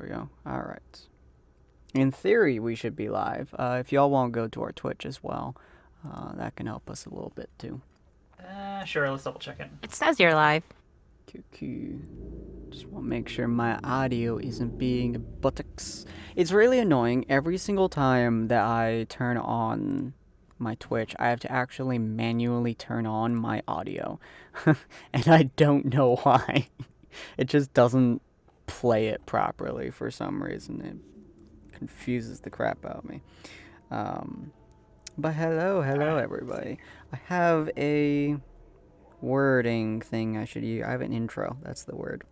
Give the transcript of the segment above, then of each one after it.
we go. All right. In theory, we should be live. If y'all want to go to our Twitch as well, that can help us a little bit too. Sure, let's double check it. It says you're live. QQ. Just want to make sure my audio isn't being a buttocks. It's really annoying. Every single time that I turn on my Twitch, I have to actually manually turn on my audio. And I don't know why. It just doesn't play it properly for some reason. It confuses the crap out of me. But hello everybody. I have a wording thing I should use. I have an intro, that's the word.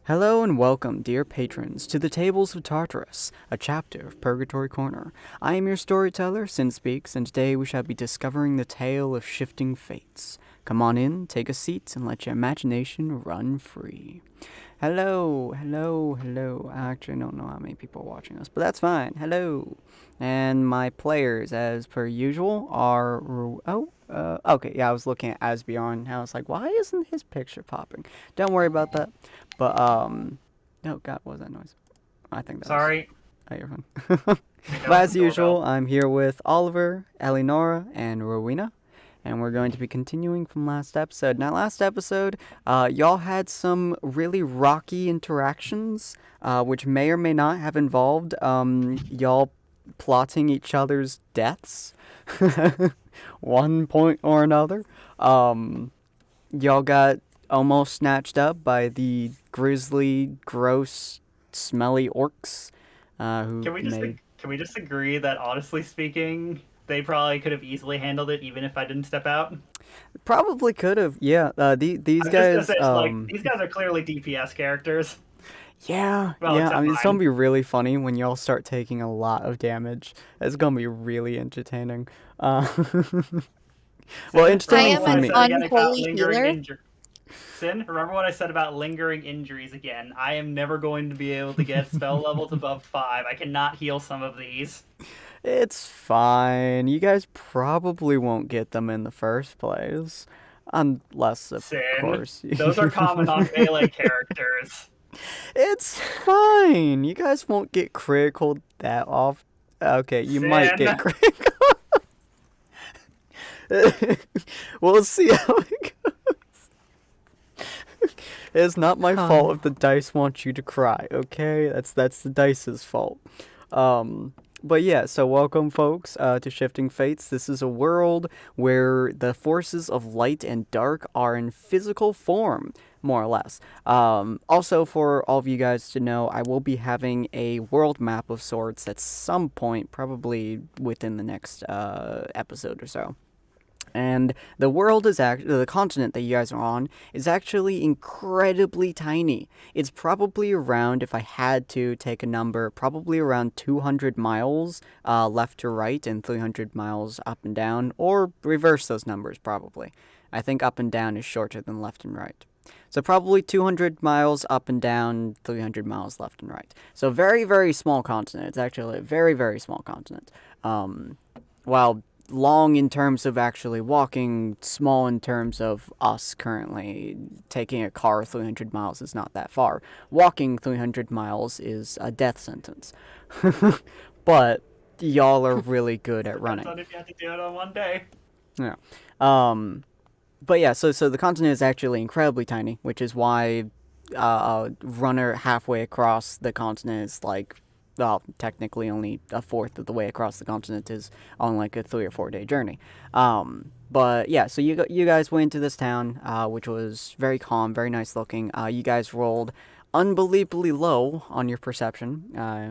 Hello and welcome, dear patrons, to the Tables of Tartarus, a chapter of Purgatory Corner. I am your storyteller, Sinspeaks, and today we shall be discovering the tale of shifting fates. Come on in, take a seat, and let your imagination run free. Hello. I actually don't know how many people are watching us, but that's fine. Hello. And my players, as per usual, are... okay, yeah, I was looking at Asbjorn, and I was like, why isn't his picture popping? Don't worry about that. But, oh god, what was that noise? I think that Sorry. was... Oh, you're fine. But as usual, I'm here with Oliver, Eleonora, and Rowena. And we're going to be continuing from last episode. Now, last episode, y'all had some really rocky interactions, which may or may not have involved y'all plotting each other's deaths, one point or another. Y'all got almost snatched up by the grisly, gross, smelly orcs. Can we just agree that, honestly speaking, they probably could have easily handled it even if I didn't step out? Probably could have, yeah. These guys, these guys are clearly DPS characters. Yeah, Well, yeah. I mean, it's mine. gonna be really funny when y'all start taking a lot of damage. It's gonna be really entertaining. Well, entertaining for me. I am an unholy healer. Sin, remember what I said about lingering injuries again. I am never going to be able to get spell levels above 5. I cannot heal some of these. It's fine. You guys probably won't get them in the first place. Unless, of Sin, course... those are common on melee characters. It's fine. You guys won't get critical that off. Okay, you might get critical. We'll see how it goes. It's not my fault if the dice want you to cry, okay? That's the dice's fault. But yeah, so welcome folks to Shifting Fates. This is a world where the forces of light and dark are in physical form, more or less. Also, for all of you guys to know, I will be having a world map of sorts at some point, probably within the next episode or so. And the world is the continent that you guys are on is actually incredibly tiny. It's probably around, if I had to take a number, probably around 200 miles left to right and 300 miles up and down, or reverse those numbers probably. I think up and down is shorter than left and right. So probably 200 miles up and down, 300 miles left and right. So very, very small continent. It's actually a very, very small continent. While long in terms of actually walking, small in terms of us currently. Taking a car 300 miles is not that far. Walking 300 miles is a death sentence. But y'all are really good at running. Depends on if you have to do it on one day. Yeah. But yeah, so the continent is actually incredibly tiny, which is why a runner halfway across the continent is like, well, technically only a fourth of the way across the continent is on like a 3 or 4 day journey. But yeah, so you guys went into this town, which was very calm, very nice looking. You guys rolled unbelievably low on your perception.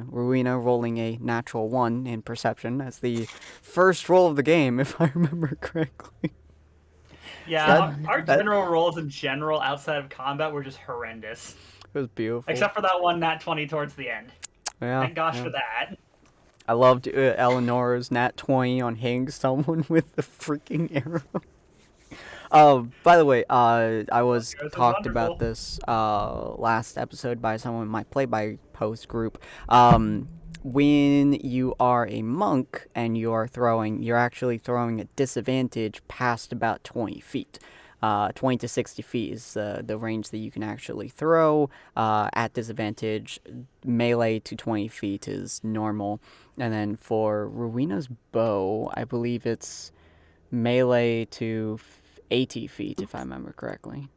Rowena rolling a natural 1 in perception as the first roll of the game, if I remember correctly. Yeah, our general rolls in general outside of combat were just horrendous. It was beautiful. Except for that one nat 20 towards the end. Yeah, Thank gosh for that. I loved Eleanor's nat 20 on hitting someone with the freaking arrow. By the way, I was talked about this last episode by someone in my play-by-post group. When you are a monk and you're actually throwing at disadvantage past about 20 feet. 20 to 60 feet is the range that you can actually throw at disadvantage. Melee to 20 feet is normal. And then for Rowena's bow, I believe it's melee to 80 feet, if I remember correctly.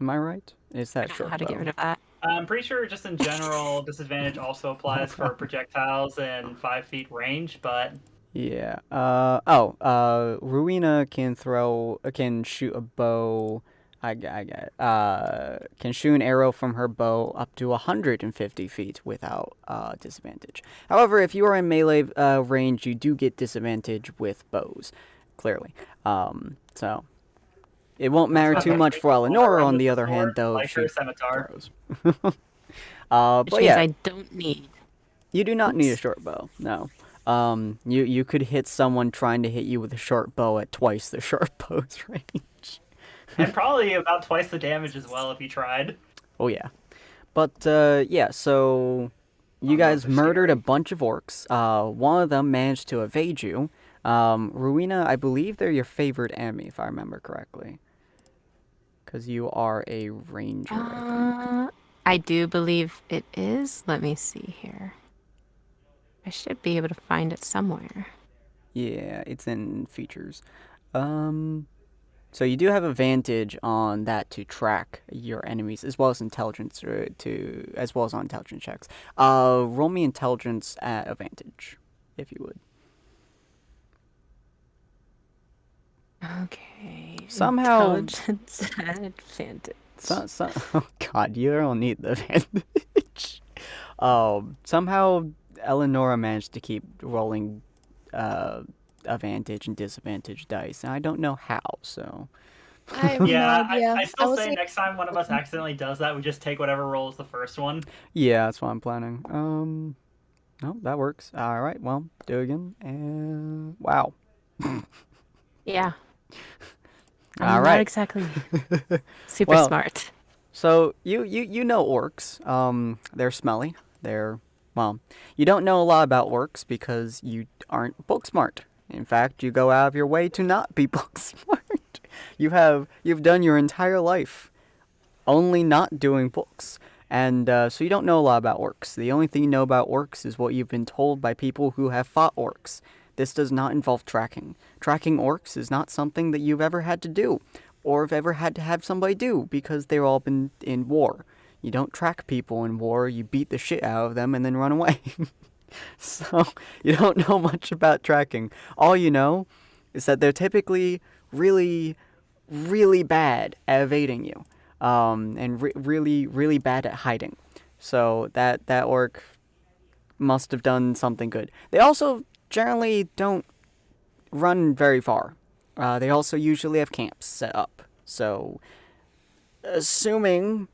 Am I right? Is I that don't know short how to get bow? rid of that. I'm pretty sure just in general, disadvantage also applies for problem. projectiles in 5 feet range, but Yeah. Rowena can shoot a bow. I get it. Can shoot an arrow from her bow up to 150 feet without disadvantage. However, if you are in melee range, you do get disadvantage with bows, clearly. So it won't matter that's too fine. much for Eleanor, Run on with the the other hand, sword, though, if like her she scimitar. throws. Which But means yeah, I don't need. you do not need a Oops. short bow, no. You could hit someone trying to hit you with a short bow at twice the short bow's range. And probably about twice the damage as well if you tried. Oh yeah. But yeah, so you Those guys are murdered a scary. bunch of orcs. One of them managed to evade you. Rowena, I believe they're your favorite enemy, if I remember correctly. Because you are a ranger, I think. I do believe it is. Let me see here. I should be able to find it somewhere. Yeah, it's in features. So you do have advantage on that to track your enemies, as well as intelligence as well as on intelligence checks. Roll me intelligence at advantage, if you would. Okay. Somehow, Intelligence advantage. oh god, you don't need the advantage. Somehow Eleonora managed to keep rolling advantage and disadvantage dice, and I don't know how. So I have no Yeah, idea. I still was say like, next time one of us accidentally does that, we just take whatever rolls the first one. yeah, that's what I'm planning. No, that works. All right, well, do it again, and wow. Yeah. I'm All not right. exactly super Well, smart. So you know orcs. They're smelly. Well, you don't know a lot about orcs because you aren't book smart. In fact, you go out of your way to not be book smart. You've done your entire life only not doing books. And so you don't know a lot about orcs. The only thing you know about orcs is what you've been told by people who have fought orcs. This does not involve tracking. Tracking orcs is not something that you've ever had to do, or have ever had to have somebody do, because they've all been in war. You don't track people in war, you beat the shit out of them and then run away. So you don't know much about tracking. All you know is that they're typically really, really bad at evading you, and really, really bad at hiding. So that orc must have done something good. They also generally don't run very far. They also usually have camps set up. So, assuming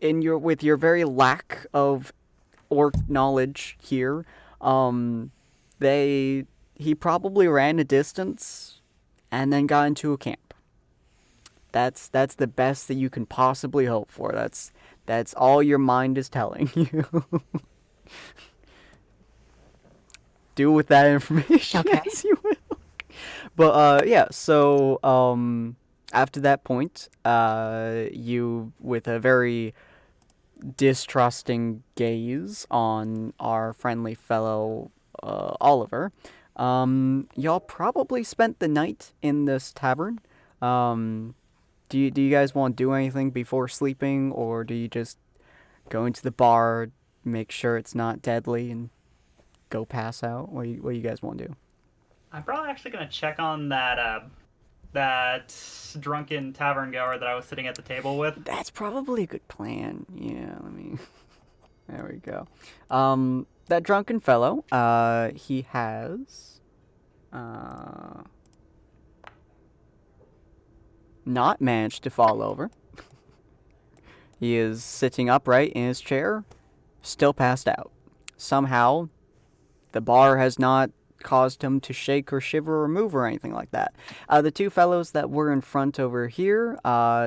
with your very lack of orc knowledge here, he probably ran a distance and then got into a camp. That's the best that you can possibly hope for. That's all your mind is telling you. Do with that information Okay. as you will. But yeah, so after that point, you, with a very distrusting gaze on our friendly fellow Oliver, y'all probably spent the night in this tavern. Do you guys want to do anything before sleeping, or do you just go into the bar, make sure it's not deadly, and go pass out? What do you guys want to do? I'm probably actually gonna check on that drunken tavern goer that I was sitting at the table with. That's probably a good plan. Yeah, let me. There we go. That drunken fellow. He has. Not managed to fall over. He is sitting upright in his chair, still passed out. Somehow, the bar has not caused him to shake or shiver or move or anything like that. The two fellows that were in front over here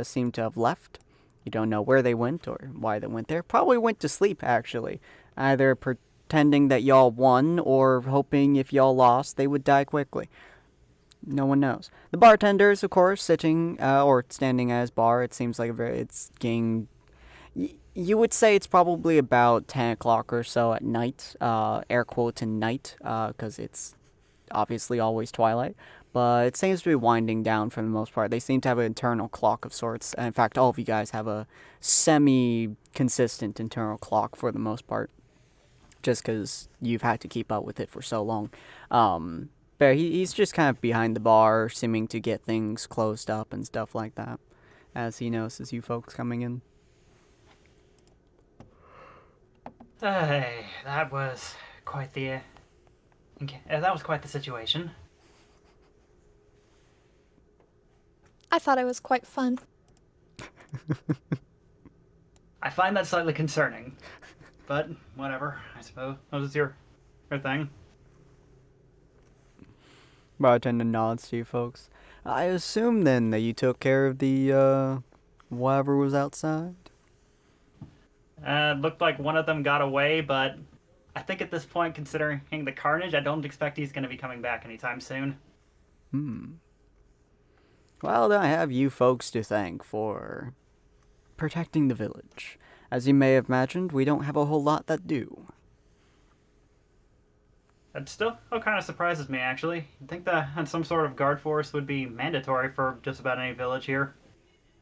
seem to have left. You don't know where they went or why they went there. Probably went to sleep, actually. Either pretending that y'all won or hoping if y'all lost, they would die quickly. no one knows. The bartender's, of course, sitting or standing at his bar. It seems like it's getting. You would say it's probably about 10 o'clock or so at night. Air quotes in night, because it's obviously always twilight. But it seems to be winding down for the most part. They seem to have an internal clock of sorts. And in fact, all of you guys have a semi-consistent internal clock for the most part. Just because you've had to keep up with it for so long. But he's just kind of behind the bar, seeming to get things closed up and stuff like that, as he notices you folks coming in. Hey, that was quite the situation. I thought it was quite fun. I find that slightly concerning, but whatever. I suppose that was your thing. Bartender nods to you folks. I assume then that you took care of the whatever was outside. Looked like one of them got away, but I think at this point, considering the carnage, I don't expect he's going to be coming back anytime soon. Well, then I have you folks to thank for protecting the village. As you may have imagined, we don't have a whole lot that do. That still kind of surprises me, actually. You'd think that some sort of guard force would be mandatory for just about any village here.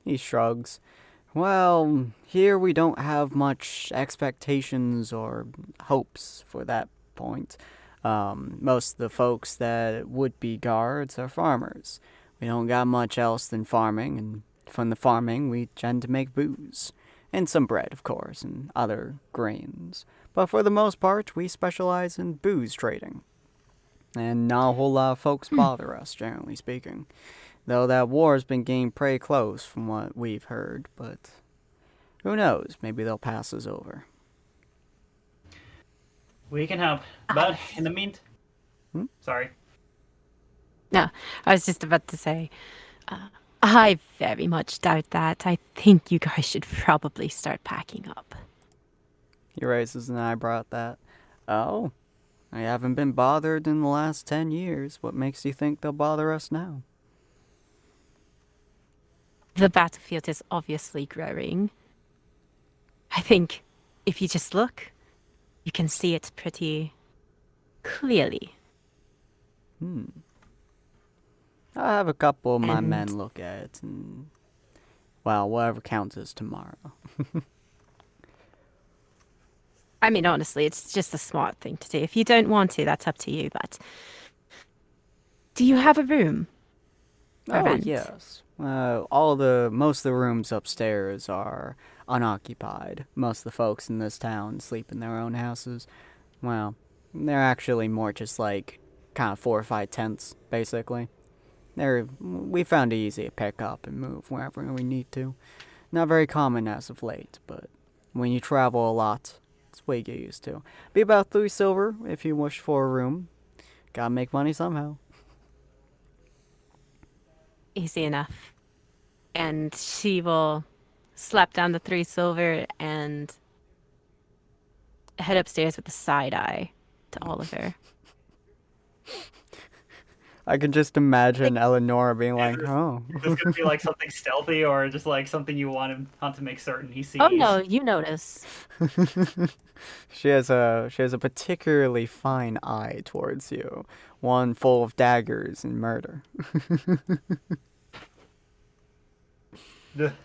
He shrugs. Well, here we don't have much expectations or hopes for that point. Most of the folks that would be guards are farmers. We don't got much else than farming, and from the farming we tend to make booze. And some bread, of course, and other grains. But for the most part, we specialize in booze trading. And not a whole lot of folks bother us, generally speaking. Though that war's been getting pretty close from what we've heard, but who knows, maybe they'll pass us over. We can help, but in the meantime... Sorry. No, I was just about to say, I very much doubt that. I think you guys should probably start packing up. He raises an eyebrow at that. Oh, I haven't been bothered in the last 10 years. What makes you think they'll bother us now? The battlefield is obviously growing. I think if you just look, you can see it pretty clearly. I'll have a couple of my men look at it, and, well, whatever counts as tomorrow. I mean, honestly, it's just a smart thing to do. If you don't want to, that's up to you, but... Do you have a room? Oh, yes. Most of the rooms upstairs are unoccupied. Most of the folks in this town sleep in their own houses. Well, they're actually more just like kind of 4 or 5 tents, basically. We found it easy to pick up and move wherever we need to. Not very common as of late, but when you travel a lot, it's what you get used to. Be about 3 silver if you wish for a room. Gotta make money somehow. Easy enough. And she will slap down the 3 silver and head upstairs with a side eye to Oliver. I can just imagine Eleanor being like, oh. This could be like something stealthy or just like something you want to make certain he sees. Oh no, you notice. She has a particularly fine eye towards you. One full of daggers and murder.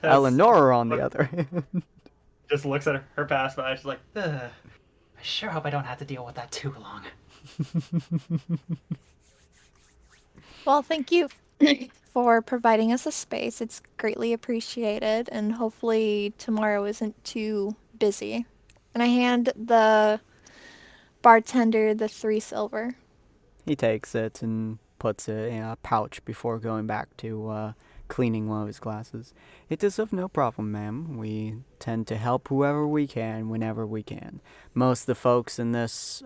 Eleanor, on the other hand, just looks at her pass by. She's like, ugh, I sure hope I don't have to deal with that too long. Well, thank you for providing us a space. It's greatly appreciated, and hopefully tomorrow isn't too busy. And I hand the bartender the 3 silver. he takes it and puts it in a pouch before going back to cleaning one of his glasses. It is of no problem, ma'am. We tend to help whoever we can whenever we can. Most of the folks in this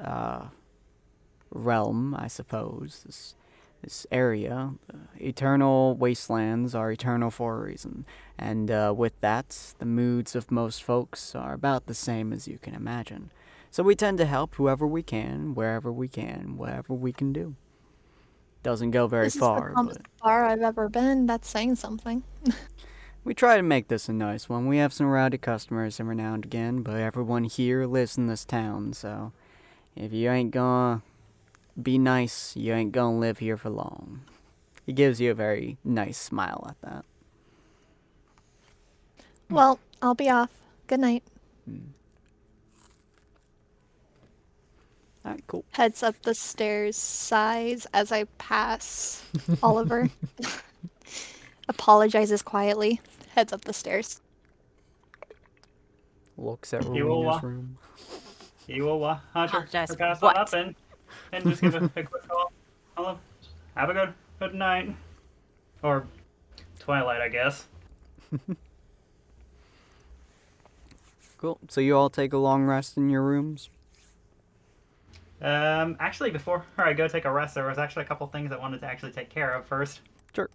realm, I suppose, this area, eternal wastelands are eternal for a reason. And with that, the moods of most folks are about the same as you can imagine. So we tend to help whoever we can, wherever we can, whatever we can do. Doesn't go very This is far, the calmest but bar I've ever been. That's saying something. we try to make this a nice one. We have some rowdy customers every now and again, but everyone here lives in this town, so if you ain't gonna be nice, you ain't gonna live here for long. He gives you a very nice smile at that. Well, I'll be off. Good night. Alright, cool. Heads up the stairs, sighs as I pass Oliver. Apologizes quietly. Heads up the stairs. Looks at He will Rowena's wa- room. You will hunt her Apologize pass for on what? up and just give a quick call. Hello. Have a good night. Or twilight, I guess. Cool. So you all take a long rest in your rooms? Actually, before I go take a rest, there was actually a couple things I wanted to actually take care of first. Sure.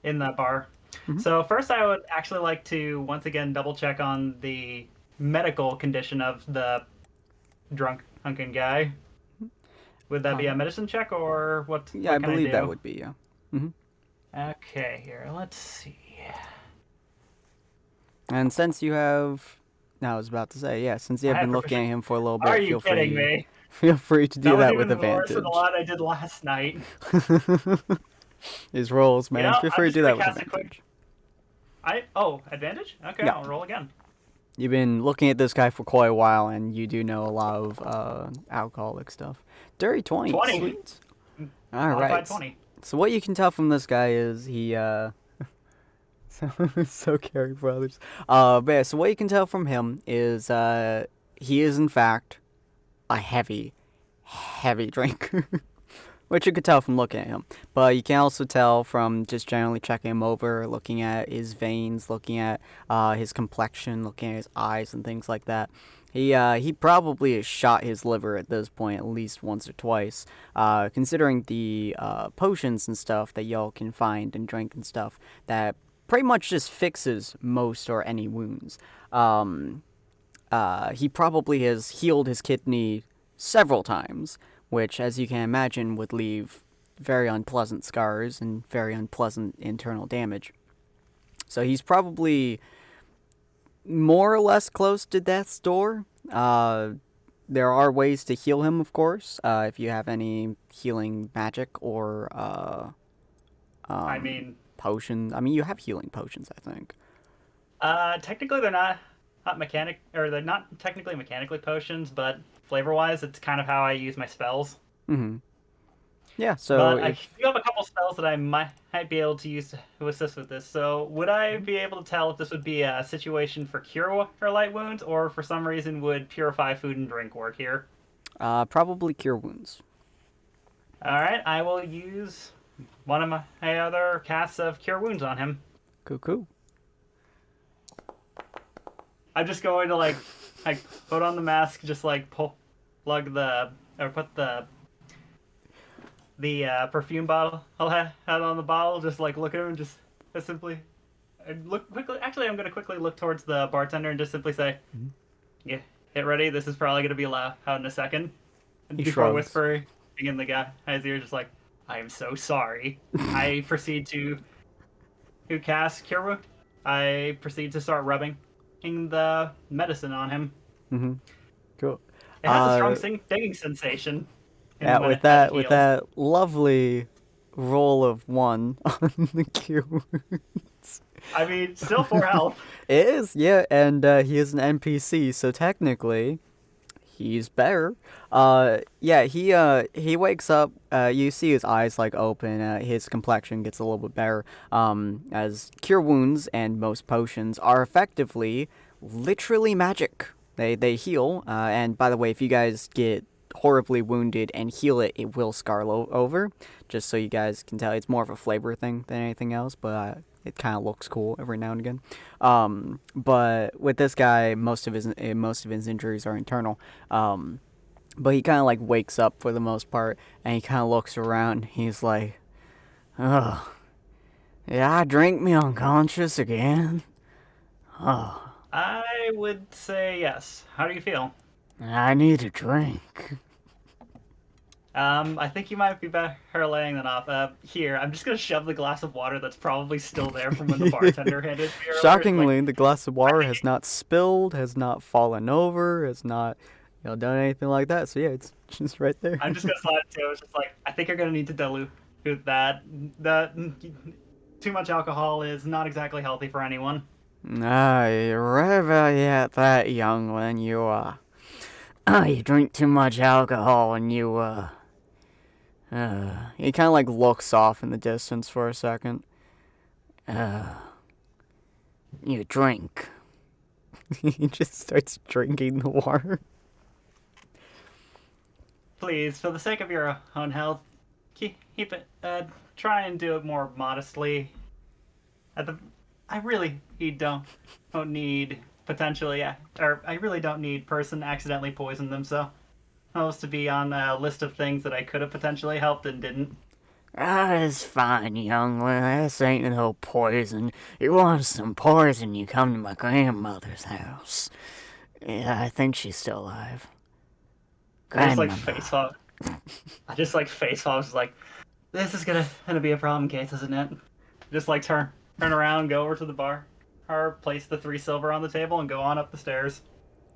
In that bar. Mhm. So first, I would actually like to once again double check on the medical condition of the drunken guy. Would that be a medicine check or what? Yeah, what I can believe do? that would be, yeah. Okay, here, let's see. And since you have... I was about to say, yeah, since you I have have been looking at him for a little bit, Are you kidding me? Feel free to do that was with even worse than advantage. the lot I did last night. His rolls, man. You know, Feel I'm free to just do that gonna with cast a advantage. quick. Advantage? Okay, Yeah. I'll roll again. You've been looking at this guy for quite a while, and you do know a lot of alcoholic stuff. Dirty 20. 20. Sweet. Modified Alright. 20. So what you can tell from this guy is he, so Carey Brothers. But yeah, so what you can tell from him is, he is in fact a heavy drinker. Which you could tell from looking at him. But you can also tell from just generally checking him over, looking at his veins, looking at his complexion, looking at his eyes and things like that. He probably has shot his liver at this point at least once or twice. Considering the potions and stuff that y'all can find and drink and stuff that pretty much just fixes most or any wounds. He probably has healed his kidney several times, which, as you can imagine, would leave very unpleasant scars and very unpleasant internal damage. So he's probably more or less close to death's door. There are ways to heal him, of course, if you have any healing magic or I mean, potion. I mean, you have healing potions, I think. technically they're not they're not technically mechanically potions, but flavor-wise, it's kind of how I use my spells. Mm-hmm. Yeah, so But I do have a couple spells that I might be able to use to assist with this. So would I be able to tell if this would be a situation for cure for light wounds, or for some reason would purify food and drink work here? probably cure wounds. Alright, I will use one of my other casts of cure wounds on him. Cool. I'm just going to like put on the mask, just like put the perfume bottle I'll have on the bottle, just like look at him and just simply look quickly. Actually, I'm gonna quickly look towards the bartender and just simply say, "Yeah, get ready. This is probably gonna be loud out in a second." And He before shrugs. whispering in the guy's ear, just like, "I am so sorry." I proceed to cast Cure Wound. I proceed to start rubbing the medicine on him. Mm-hmm. Cool. It has a strong stinging sensation. Yeah, when with it that heals. lovely roll of 1 on the cure wounds. I mean, still 4 health. It is, yeah, and he is an NPC, so technically he's better. Yeah, he wakes up. You see his eyes like open. His complexion gets a little bit better. As cure wounds and most potions are effectively literally magic. They heal. And by the way, if you guys get horribly wounded and heal it, it will scar over. Just so you guys can tell, it's more of a flavor thing than anything else. But it kind of looks cool every now and again. But with this guy, most of his injuries are internal. But he kind of like wakes up for the most part, and he kind of looks around. He's like, "Oh, did I drink me unconscious again? Oh, I would say yes. How do you feel? I need a drink." I think you might be better laying that off. Here, I'm just gonna shove the glass of water that's probably still there from when the bartender handed me earlier. Shockingly, Like, the glass of water has not spilled, has not fallen over, has not, done anything like that. So yeah, it's just right there. I'm just gonna slide it too. It's just like, I think you're gonna need to dilute that. That too much alcohol is not exactly healthy for anyone. Rather yet that young when you drink too much alcohol and he kind of like looks off in the distance for a second. You drink. He just starts drinking the water. Please, for the sake of your own health, keep it. Try and do it more modestly. I really don't need potentially, or I really don't need person accidentally poison them. So, supposed to be on a list of things that I could have potentially helped and didn't. It's fine, young one. This ain't no poison. You want some poison, you come to my grandmother's house. Yeah, I think she's still alive. I just like face off. I just like face off. Like, this is gonna be a problem, Case, isn't it? Just like turn around, go over to the bar, or place the 3 silver on the table, and go on up the stairs.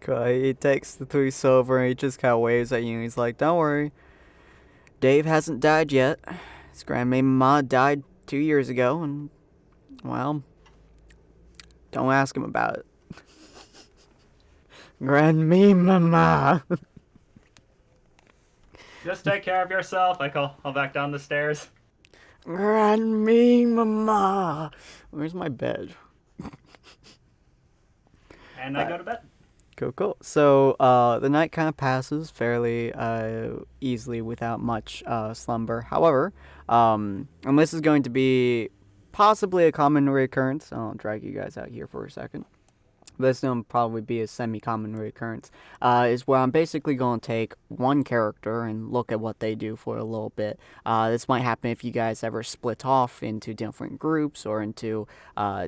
Okay, he takes the 3 silver and he just kind of waves at you and he's like, don't worry. Dave hasn't died yet. His grandma died 2 years ago and, well, don't ask him about it. Grandmama. Just take care of yourself. I call back down the stairs. Grandmama. Where's my bed? And I go to bed. Cool. So the night kind of passes fairly easily without much slumber. However, and this is going to be possibly a common reoccurrence. I'll drag you guys out here for a second. This will probably be a semi-common reoccurrence, is where I'm basically going to take one character and look at what they do for a little bit. This might happen if you guys ever split off into different groups or into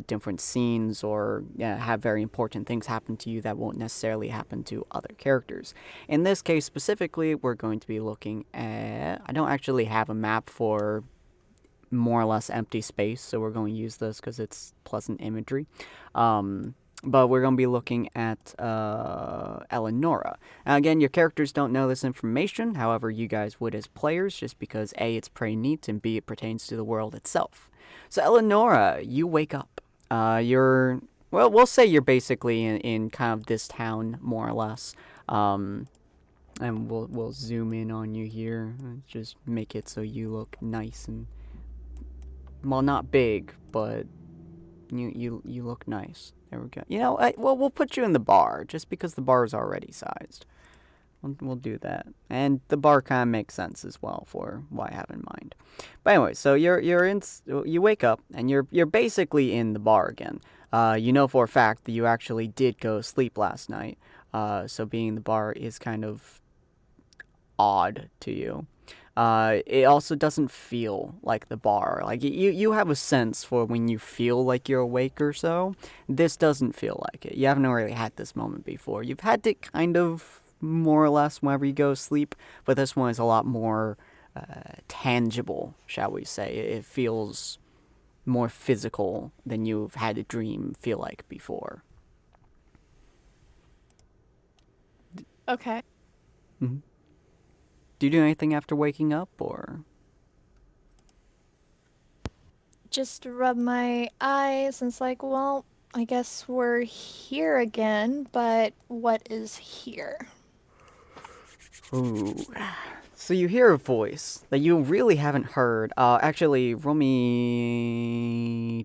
different scenes, or have very important things happen to you that won't necessarily happen to other characters. In this case specifically, we're going to be looking at... I don't actually have a map for more or less empty space, so we're going to use this because it's pleasant imagery. But we're going to be looking at Eleonora. Now, again, your characters don't know this information. However, you guys would as players, just because A, it's pretty neat, and B, it pertains to the world itself. So, Eleonora, you wake up. You're... Well, we'll say you're basically in kind of this town, more or less. And we'll zoom in on you here. Just make it so you look nice and... Well, not big, but you look nice. There we go. We'll put you in the bar, just because the bar is already sized. We'll do that. And the bar kind of makes sense as well for what I have in mind. But anyway, so you wake up, and you're basically in the bar again. You know for a fact that you actually did go to sleep last night. So being in the bar is kind of odd to you. It also doesn't feel like the bar. Like, you have a sense for when you feel like you're awake or so. This doesn't feel like it. You haven't really had this moment before. You've had it kind of more or less whenever you go to sleep, but this one is a lot more tangible, shall we say. It feels more physical than you've had a dream feel like before. Okay. Mm-hmm. Do you do anything after waking up, or? Just rub my eyes and it's like, well, I guess we're here again, but what is here? Ooh. So you hear a voice that you really haven't heard. Actually, roll me...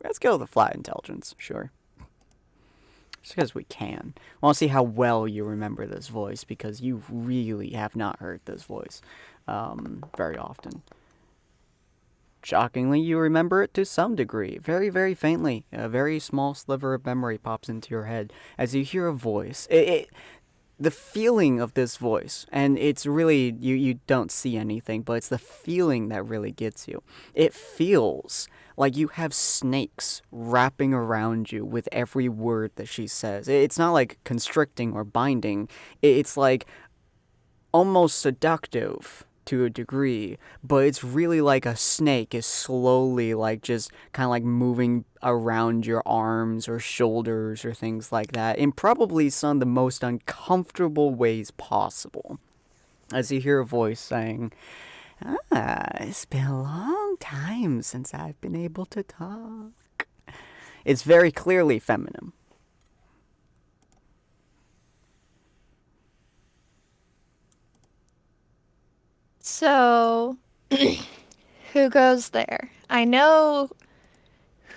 Let's go with the flat intelligence, sure. Just because we can. I want to see how well you remember this voice, because you really have not heard this voice very often. Shockingly, you remember it to some degree, very, very faintly. A very small sliver of memory pops into your head as you hear a voice. the feeling of this voice, and it's really, you don't see anything, but it's the feeling that really gets you. It feels like you have snakes wrapping around you with every word that she says. It's not like constricting or binding. It's like almost seductive to a degree, but it's really like a snake is slowly like just kind of like moving around your arms or shoulders or things like that in probably some of the most uncomfortable ways possible. As you hear a voice saying, it's been a long time since I've been able to talk. It's very clearly feminine. So, who goes there? I know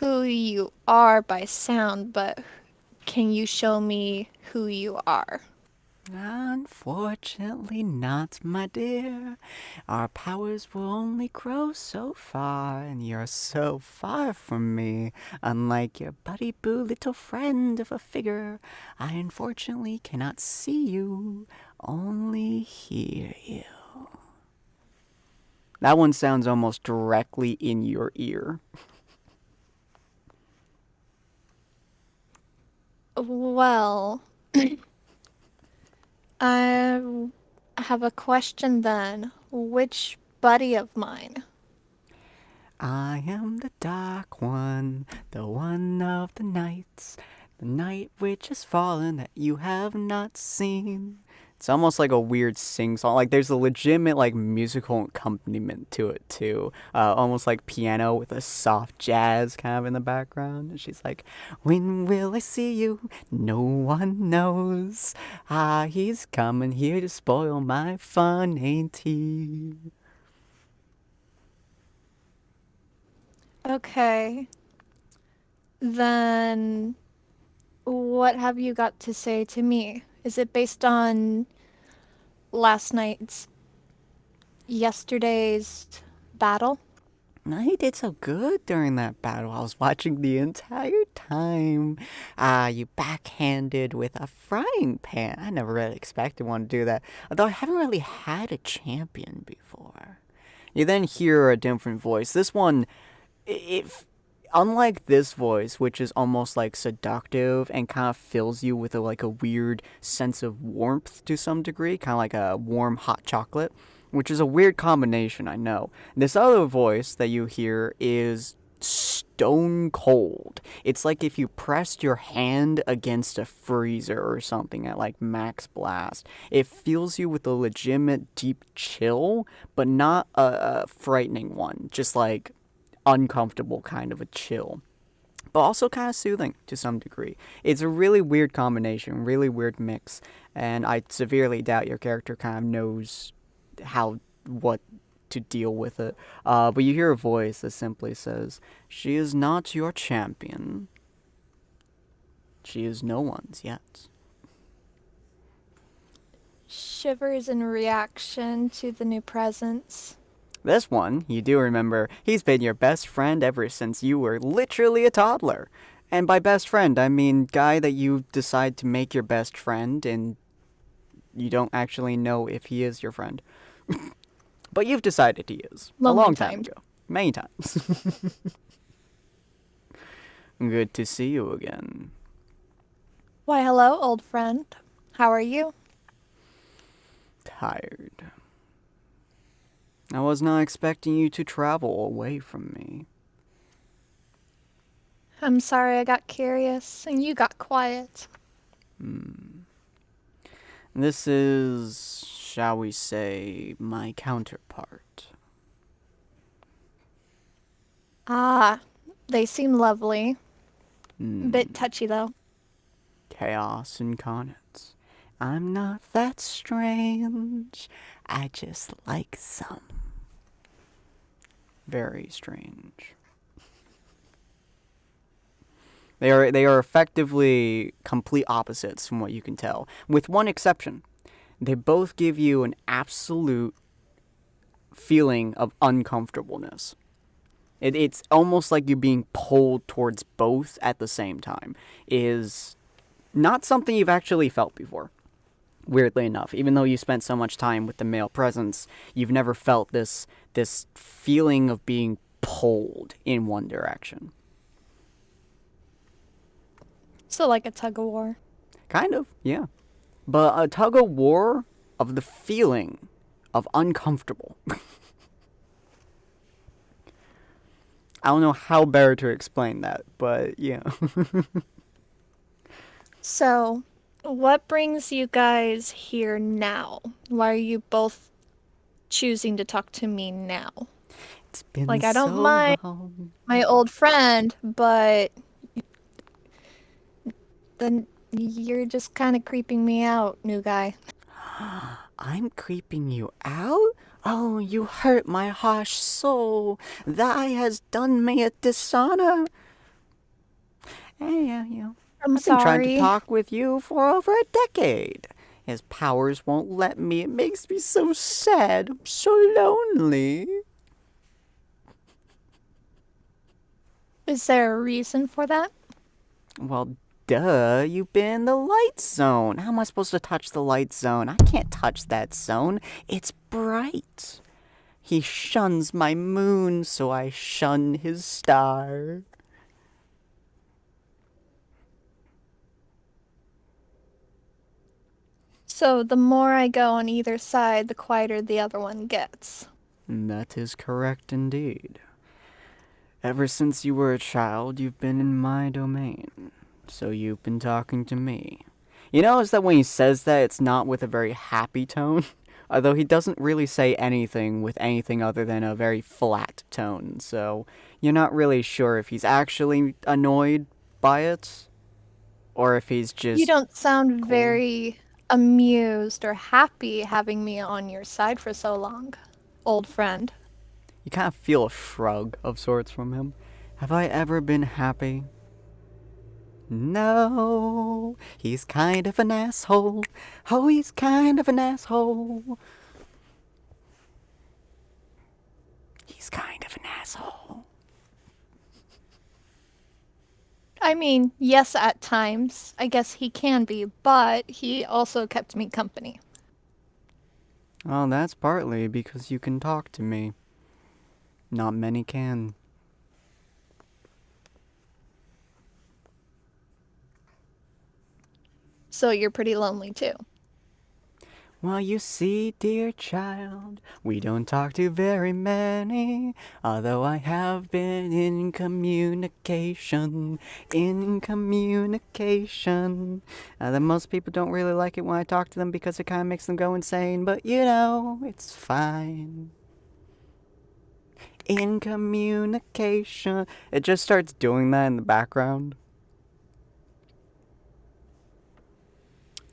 who you are by sound, but can you show me who you are? Unfortunately not, my dear. Our powers will only grow so far, and you're so far from me. Unlike your buddy boo little friend of a figure, I unfortunately cannot see you, only hear you. That one sounds almost directly in your ear. Well, I have a question then. Which buddy of mine? I am the Dark One, the one of the nights, the night which has fallen that you have not seen. It's almost like a weird sing-song. Like, there's a legitimate, like, musical accompaniment to it, too. Almost like piano with a soft jazz kind of in the background. And she's like, when will I see you? No one knows. Ah, he's coming here to spoil my fun, ain't he? Okay. Then what have you got to say to me? Is it based on yesterday's battle? I did so good during that battle. I was watching the entire time. You backhanded with a frying pan. I never really expected one to do that. Although I haven't really had a champion before. You then hear a different voice. This one, unlike this voice, which is almost like seductive and kind of fills you with like a weird sense of warmth to some degree, kind of like a warm hot chocolate, which is a weird combination, I know. This other voice that you hear is stone cold. It's like if you pressed your hand against a freezer or something at like max blast. It fills you with a legitimate deep chill, but not a frightening one, just like uncomfortable kind of a chill, but also kind of soothing to some degree. It's a really weird combination, really weird mix, and I severely doubt your character kind of knows what to deal with it. But you hear a voice that simply says, "She is not your champion. She is no one's yet." Shivers in reaction to the new presence. This one, you do remember, he's been your best friend ever since you were literally a toddler. And by best friend, I mean guy that you decide to make your best friend and you don't actually know if he is your friend. But you've decided he is. A long time ago. Many times. Good to see you again. Why, hello, old friend. How are you? Tired. I was not expecting you to travel away from me. I'm sorry I got curious and you got quiet. This is, shall we say, my counterpart. Ah, they seem lovely. Bit touchy though. Chaos incarnate. I'm not that strange. I just like some. Very strange. They are effectively complete opposites from what you can tell, with one exception. They both give you an absolute feeling of uncomfortableness. It's almost like you're being pulled towards both at the same time. Is not something you've actually felt before. weirdly enough. Even though you spent so much time with the male presence, you've never felt this feeling of being pulled in one direction. So like a tug of war. Kind of, yeah. But a tug of war of the feeling of uncomfortable. I don't know how better to explain that, but yeah. So, what brings you guys here now? Why are you both choosing to talk to me now? It's been Like, I don't so mind long. my old friend, but then you're just kind of creeping me out, new guy. I'm creeping you out? Oh, you hurt my harsh soul. Thy has done me a dishonor. Yeah. I'm I've been trying to sorry. talk with you for over a decade. His powers won't let me. It makes me so sad. I'm so lonely. Is there a reason for that? Well, duh, you've been in the light zone. How am I supposed to touch the light zone? I can't touch that zone. It's bright. He shuns my moon, so I shun his star. So, the more I go on either side, the quieter the other one gets. That is correct indeed. Ever since you were a child, you've been in my domain. So you've been talking to me. You notice that when he says that, it's not with a very happy tone? Although he doesn't really say anything with anything other than a very flat tone. So you're not really sure if he's actually annoyed by it, or if he's just... You don't sound very amused or happy having me on your side for so long, old friend. You kind of feel a shrug of sorts from him. Have I ever been happy? No, he's kind of an asshole. Oh, he's kind of an asshole. He's kind of an asshole. I mean, yes, at times. I guess he can be, but he also kept me company. Well, that's partly because you can talk to me. Not many can. So you're pretty lonely too. Well, you see, dear child, we don't talk to very many, although I have been in communication. That most people don't really like it when I talk to them because it kind of makes them go insane, but you know, it's fine. In communication. It just starts doing that in the background.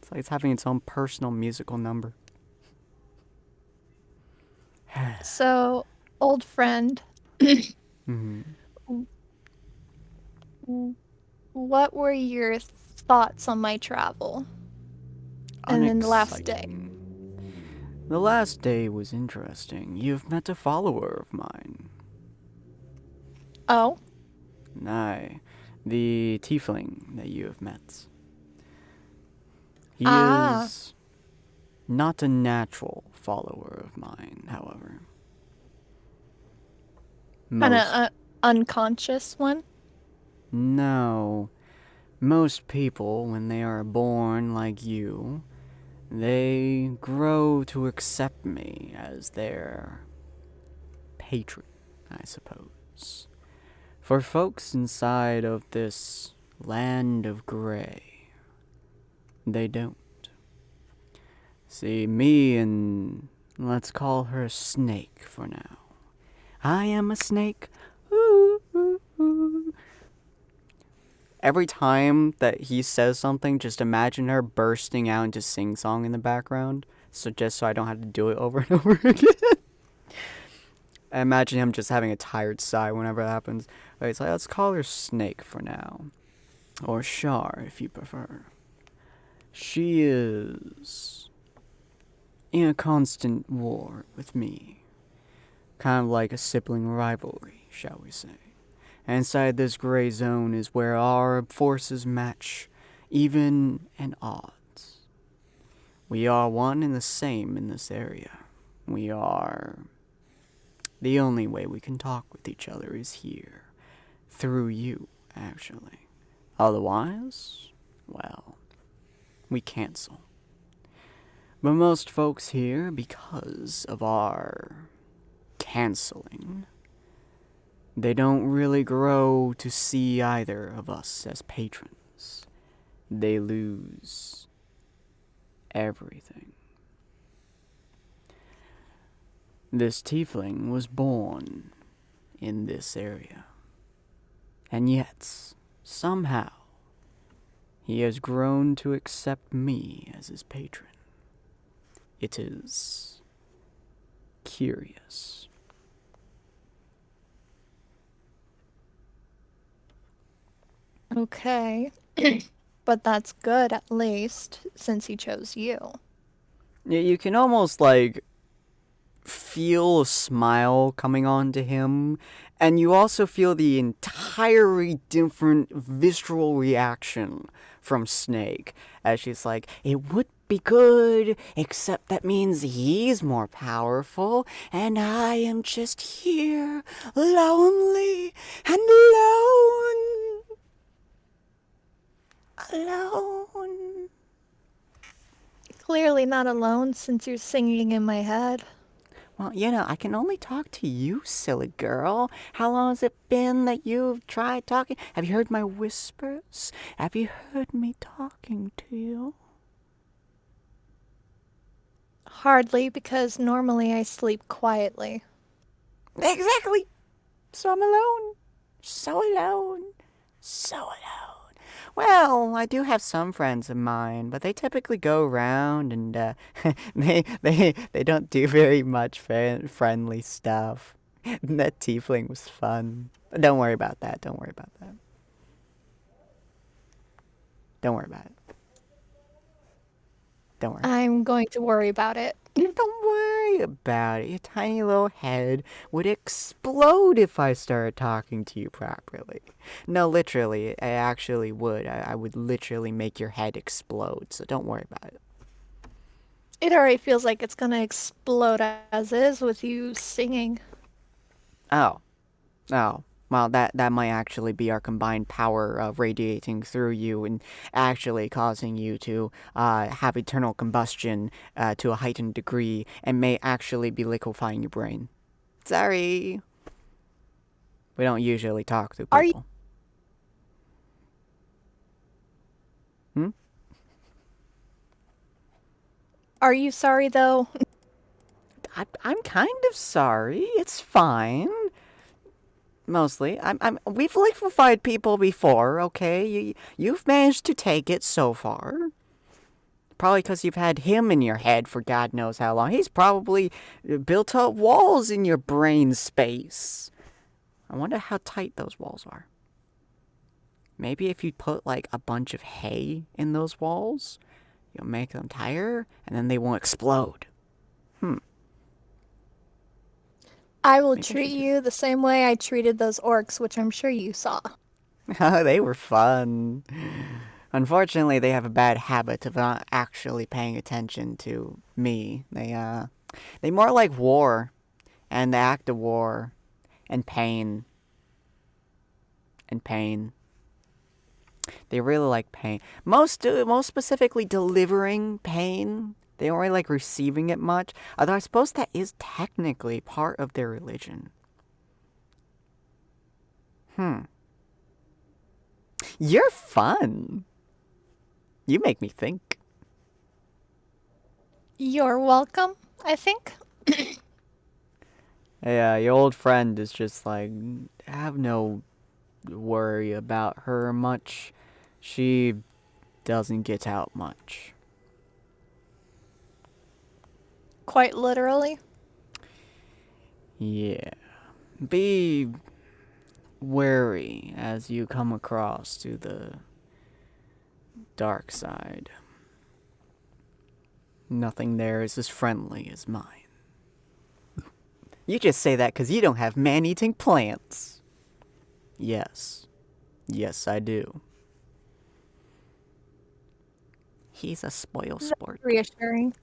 It's like it's having its own personal musical number. So, old friend, Mm-hmm. what were your thoughts on my travel? And then the last day. The last day was interesting. You've met a follower of mine. Oh? Aye, the tiefling that you have met. He Ah. is not a natural follower of mine, however. Kind of unconscious one? No. Most people, when they are born like you, they grow to accept me as their patron, I suppose. For folks inside of this land of gray, they don't. See, me and let's call her Snake for now. I am a snake. Ooh, ooh, ooh. Every time that he says something, just imagine her bursting out into sing-song in the background. So just so I don't have to do it over and over again. I imagine him just having a tired sigh whenever that happens. But it's like, let's call her Snake for now. Or Shar, if you prefer. She is in a constant war with me. Kind of like a sibling rivalry, shall we say. And inside this gray zone is where our forces match, even and odds. We are one and the same in this area. We are... The only way we can talk with each other is here. Through you, actually. Otherwise, well, we cancel. But most folks here, because of our canceling, they don't really grow to see either of us as patrons. They lose everything. This tiefling was born in this area. And yet, somehow, he has grown to accept me as his patron. It is curious. Okay. But that's good, at least, since he chose you. Yeah, you can almost, like, feel a smile coming on to him, and you also feel the entirely different visceral reaction from Snake, as she's like, it would be good, except that means he's more powerful, and I am just here, lonely and alone. Alone. Clearly not alone since you're singing in my head. Well, I can only talk to you, silly girl. How long has it been that you've tried talking? Have you heard my whispers? Have you heard me talking to you? Hardly, because normally I sleep quietly. Exactly. So I'm alone. So alone. So alone. Well, I do have some friends of mine, but they typically go around and they don't do very much friendly stuff. That tiefling was fun. Don't worry about that. Don't worry about that. Don't worry about it. Don't worry. I'm going to worry about it. Don't worry about it. Your tiny little head would explode if I started talking to you properly. No, literally, I actually would. I would literally make your head explode, so don't worry about it. It already feels like it's gonna explode as is with you singing. Oh. Well, that might actually be our combined power radiating through you and actually causing you to have eternal combustion to a heightened degree and may actually be liquefying your brain. Sorry. We don't usually talk to people. Are you sorry, though? I'm kind of sorry. It's fine. Mostly. We've liquefied people before, okay? You've managed to take it so far. Probably because you've had him in your head for God knows how long. He's probably built up walls in your brain space. I wonder how tight those walls are. Maybe if you put, like, a bunch of hay in those walls, you'll make them tighter, and then they won't explode. I will treat you the same way I treated those orcs, which I'm sure you saw. They were fun. Unfortunately, they have a bad habit of not actually paying attention to me. They more like war, and the act of war, and pain. And pain. They really like pain. Most specifically, delivering pain. They don't really like receiving it much. Although I suppose that is technically part of their religion. You're fun. You make me think. You're welcome, I think. Yeah, your old friend is just like, have no worry about her much. She doesn't get out much. Quite literally. Yeah. Be wary as you come across to the dark side. Nothing there is as friendly as mine. You just say that because you don't have man-eating plants. Yes. Yes, I do. He's a spoil sport. Reassuring.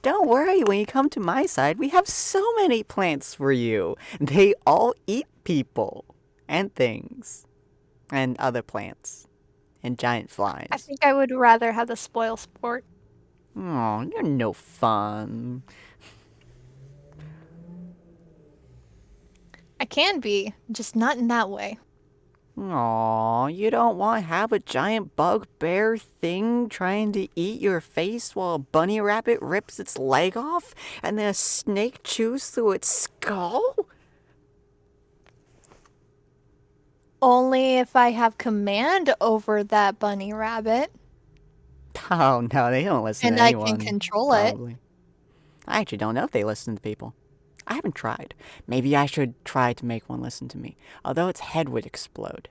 Don't worry, when you come to my side, we have so many plants for you. They all eat people and things and other plants and giant flies. I think I would rather have the spoil sport. Oh, you're no fun. I can be, just not in that way. Aw, you don't want to have a giant bugbear thing trying to eat your face while a bunny rabbit rips its leg off and then a snake chews through its skull? Only if I have command over that bunny rabbit. Oh no, they don't listen And to I anyone. can control it. Probably. I actually don't know if they listen to people. I haven't tried. Maybe I should try to make one listen to me. Although its head would explode.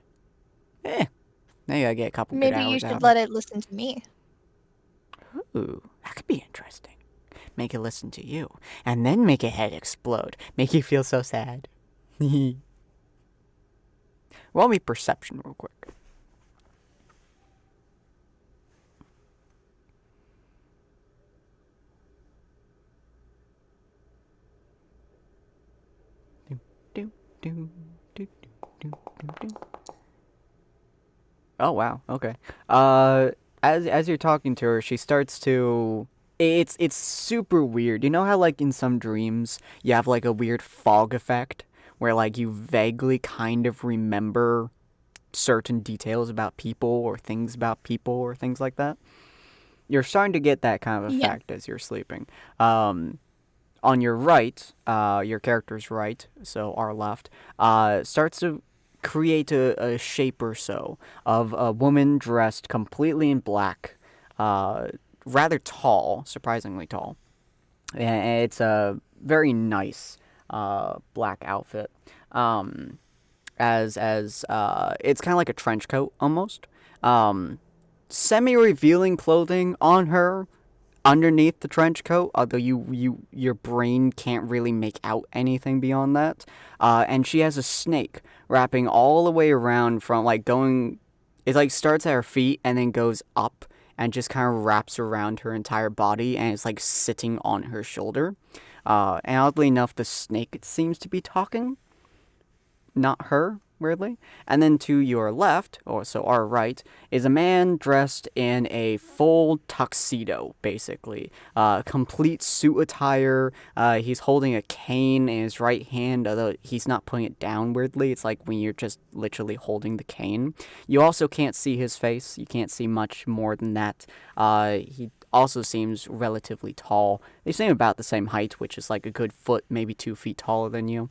Maybe I get a couple good Maybe hours you out should of let it listen to me. Ooh, that could be interesting. Make it listen to you, and then make its head explode. Make you feel so sad. Roll me perception real quick. Oh wow, okay. As you're talking to her, she starts to it's super weird. You know how like in some dreams you have like a weird fog effect where like you vaguely kind of remember certain details about people or things like that? You're starting to get that kind of Yeah. effect as you're sleeping. On your right, your character's right, so our left, starts to create a shape or so of a woman dressed completely in black, rather tall, surprisingly tall. And it's a very nice black outfit. As it's kind of like a trench coat almost. Semi-revealing clothing on her underneath the trench coat, although your brain can't really make out anything beyond that. And she has a snake wrapping all the way around from like going. It like starts at her feet and then goes up and just kind of wraps around her entire body and it's like sitting on her shoulder. And oddly enough, the snake seems to be talking, not her, weirdly. And then to your left, or so our right, is a man dressed in a full tuxedo, basically. Complete suit attire. He's holding a cane in his right hand, although he's not putting it down weirdly. It's like when you're just literally holding the cane. You also can't see his face. You can't see much more than that. He also seems relatively tall. They seem about the same height, which is like a good foot, maybe 2 feet taller than you.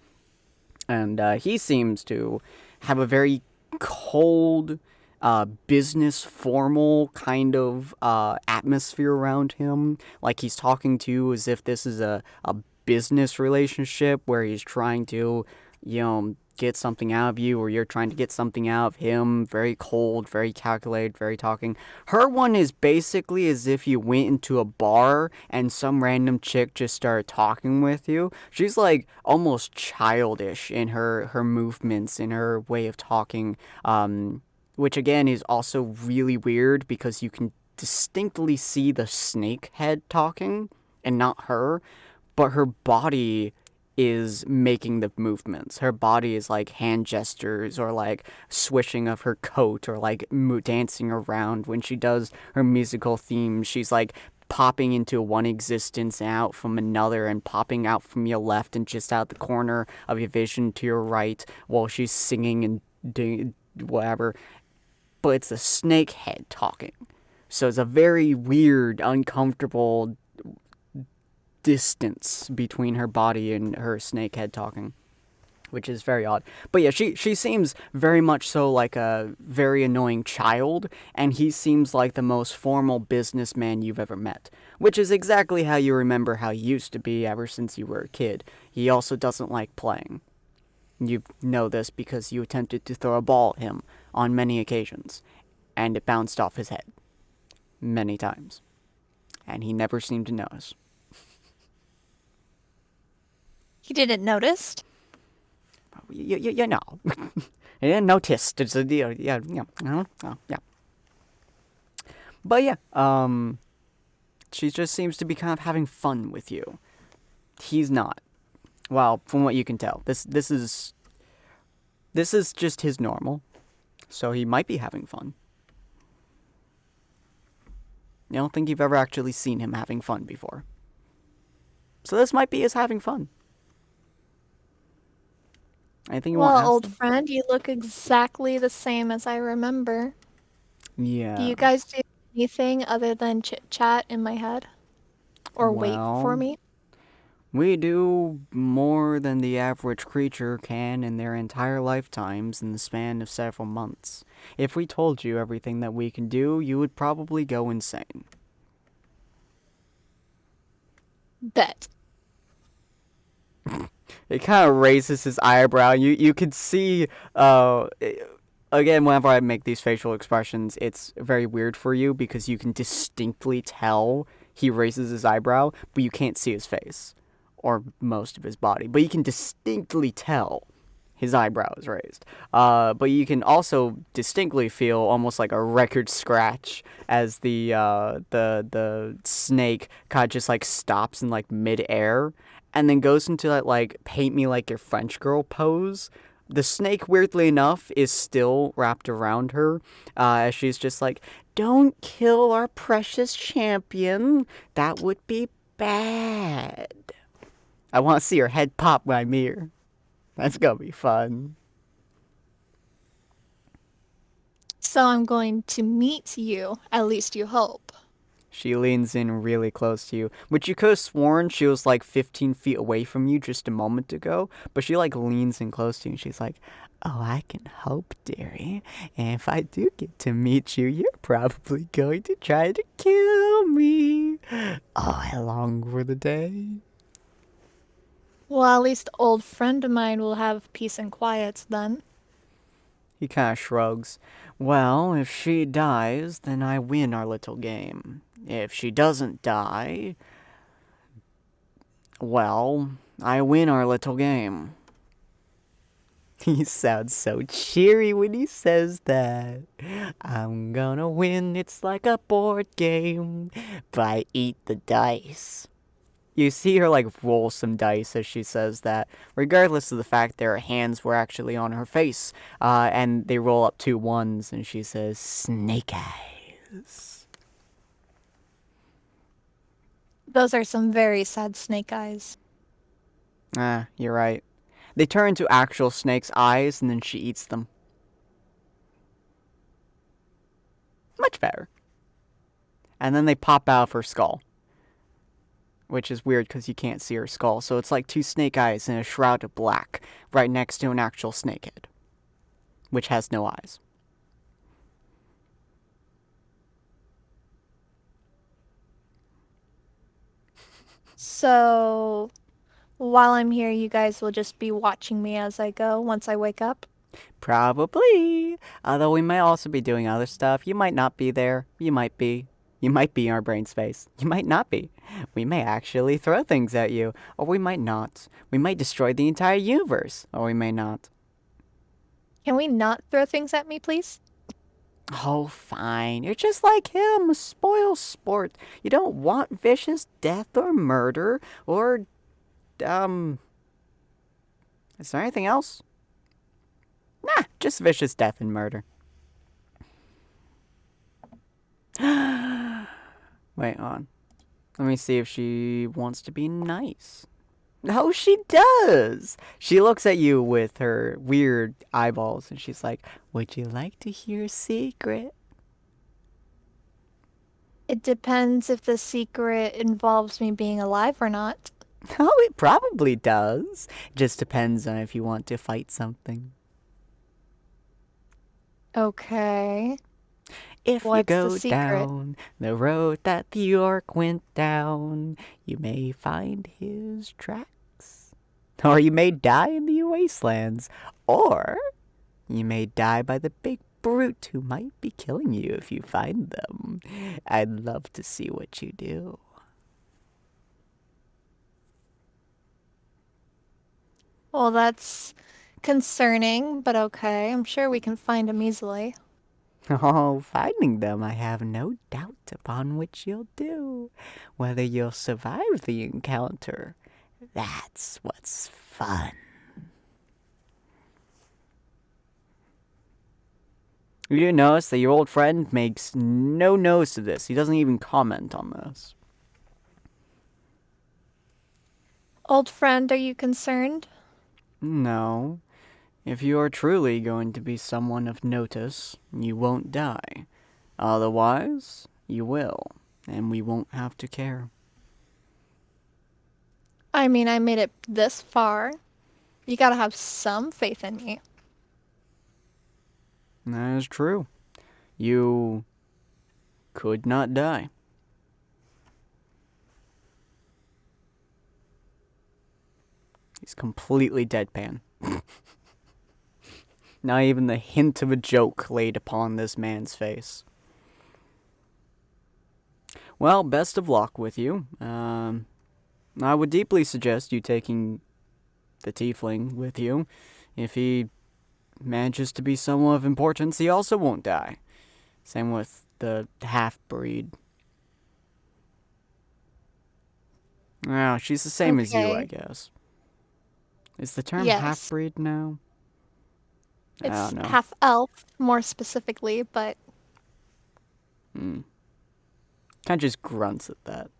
And he seems to have a very cold, business formal kind of atmosphere around him. Like he's talking to you as if this is a business relationship where he's trying to, get something out of you or you're trying to get something out of him. Very cold, very calculated, very talking. Her one is basically as if you went into a bar and some random chick just started talking with you. She's like almost childish in her movements, in her way of talking, which again is also really weird because you can distinctly see the snake head talking and not her, but her body is making the movements. Her body is like hand gestures or like swishing of her coat or like dancing around when she does her musical themes. She's like popping into one existence and out from another and popping out from your left and just out the corner of your vision to your right while she's singing and doing whatever. But it's a snake head talking. So it's a very weird, uncomfortable distance between her body and her snake head talking, which is very odd. But yeah, she seems very much so like a very annoying child, and he seems like the most formal businessman you've ever met, which is exactly how you remember how he used to be ever since you were a kid. He also doesn't like playing. You know this because you attempted to throw a ball at him on many occasions, and it bounced off his head many times, and he never seemed to notice. He didn't notice. You know. You didn't notice. It's a deal. Yeah. But yeah, she just seems to be kind of having fun with you. He's not. Well, from what you can tell, this is just his normal. So he might be having fun. I don't think you've ever actually seen him having fun before. So this might be his having fun. Anything you want to Well, ask old them? friend, you look exactly the same as I remember. Do Yeah. you guys do anything other than chit chat in my head? Or wait for Well, me? we do more than the average creature can in their entire lifetimes in the span of several months. If we told you everything that we can do, you would probably go insane. Bet. It kind of raises his eyebrow. You could see, again, whenever I make these facial expressions, it's very weird for you because you can distinctly tell he raises his eyebrow, but you can't see his face or most of his body. But you can distinctly tell his eyebrow is raised. But you can also distinctly feel almost like a record scratch as the snake kind of just like stops in like midair and then goes into that like paint me like your French girl pose. The snake, weirdly enough, is still wrapped around her, as she's just like, "Don't kill our precious champion. That would be bad." I want to see her head pop when I meet her. That's gonna be fun. So I'm going to meet you, at least you hope. She leans in really close to you, which you could have sworn she was like 15 feet away from you just a moment ago, but she like leans in close to you and she's like, "Oh, I can hope, dearie. And if I do get to meet you, you're probably going to try to kill me. Oh, I long for the day." Well, at least old friend of mine will have peace and quiet then. He kind of shrugs. "Well, if she dies, then I win our little game. If she doesn't die, well, I win our little game." He sounds so cheery when he says that. "I'm gonna win, it's like a board game, but I eat the dice." You see her like roll some dice as she says that, regardless of the fact that her hands were actually on her face. And they roll up 2 1s and she says, "Snake eyes." Those are some very sad snake eyes. Ah, you're right. They turn into actual snake's eyes and then she eats them. Much better. And then they pop out of her skull. Which is weird because you can't see her skull. So it's like 2 snake eyes in a shroud of black right next to an actual snake head. Which has no eyes. So, while I'm here, you guys will just be watching me as I go once I wake up? Probably. Although we might also be doing other stuff. You might not be there. You might be. You might be in our brain space. You might not be. We may actually throw things at you. Or we might not. We might destroy the entire universe. Or we may not. Can we not throw things at me, please? Oh, fine. You're just like him, a spoil sport. You don't want vicious death or murder or, Is there anything else? Nah, just vicious death and murder. Wait, on. Let me see if she wants to be nice. No, she does. She looks at you with her weird eyeballs and she's like, "Would you like to hear a secret?" It depends if the secret involves me being alive or not. Oh, it probably does. Just depends on if you want to fight something. Okay. If you What's the go secret? down the road that the orc went down, you may find his tracks. Or you may die in the wastelands. Or you may die by the big brute who might be killing you if you find them. I'd love to see what you do. Well, that's concerning, but okay. I'm sure we can find him easily. Oh, finding them, I have no doubt upon which you'll do. Whether you'll survive the encounter, that's what's fun. You do notice that your old friend makes no notice of this. He doesn't even comment on this. Old friend, are you concerned? No. If you are truly going to be someone of notice, you won't die. Otherwise, you will, and we won't have to care. I mean, I made it this far. You gotta have some faith in me. That is true. You could not die. He's completely deadpan. Not even the hint of a joke laid upon this man's face. Well, best of luck with you. I would deeply suggest you taking the tiefling with you. If he manages to be someone of importance, he also won't die. Same with the half-breed. Oh, she's the same as you, I Okay. guess. Is the term Yes. half-breed now? I It's don't know. half elf, more specifically, but Kind of just grunts at that.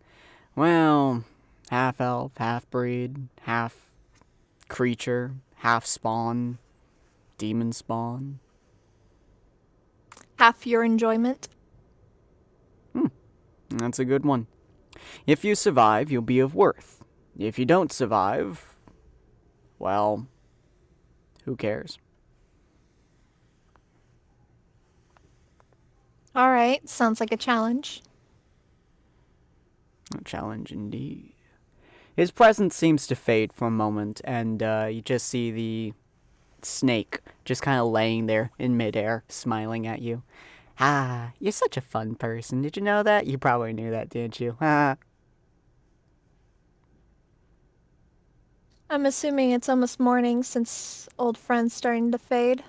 Well, half elf, half breed, half creature, half spawn, demon spawn. half your enjoyment. That's a good one. If you survive, you'll be of worth. If you don't survive, well, who cares? Alright, sounds like a challenge. A challenge indeed. His presence seems to fade for a moment, and you just see the snake just kind of laying there in midair, smiling at you. Ah, you're such a fun person. Did you know that? You probably knew that, didn't you? Ah. I'm assuming it's almost morning since old friend's starting to fade.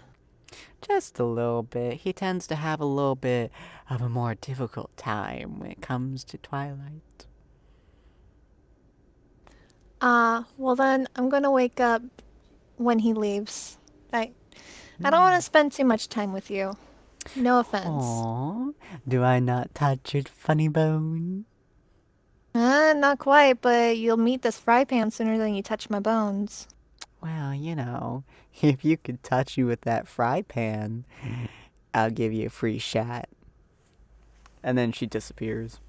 Just a little bit. He tends to have a little bit of a more difficult time when it comes to twilight. Well then, I'm gonna wake up when he leaves. I don't want to spend too much time with you. No offense. Aww, do I not touch your funny bone? Not quite, but you'll meet this fry pan sooner than you touch my bones. Well, you know, if you could touch you with that fry pan, I'll give you a free shot. And then she disappears.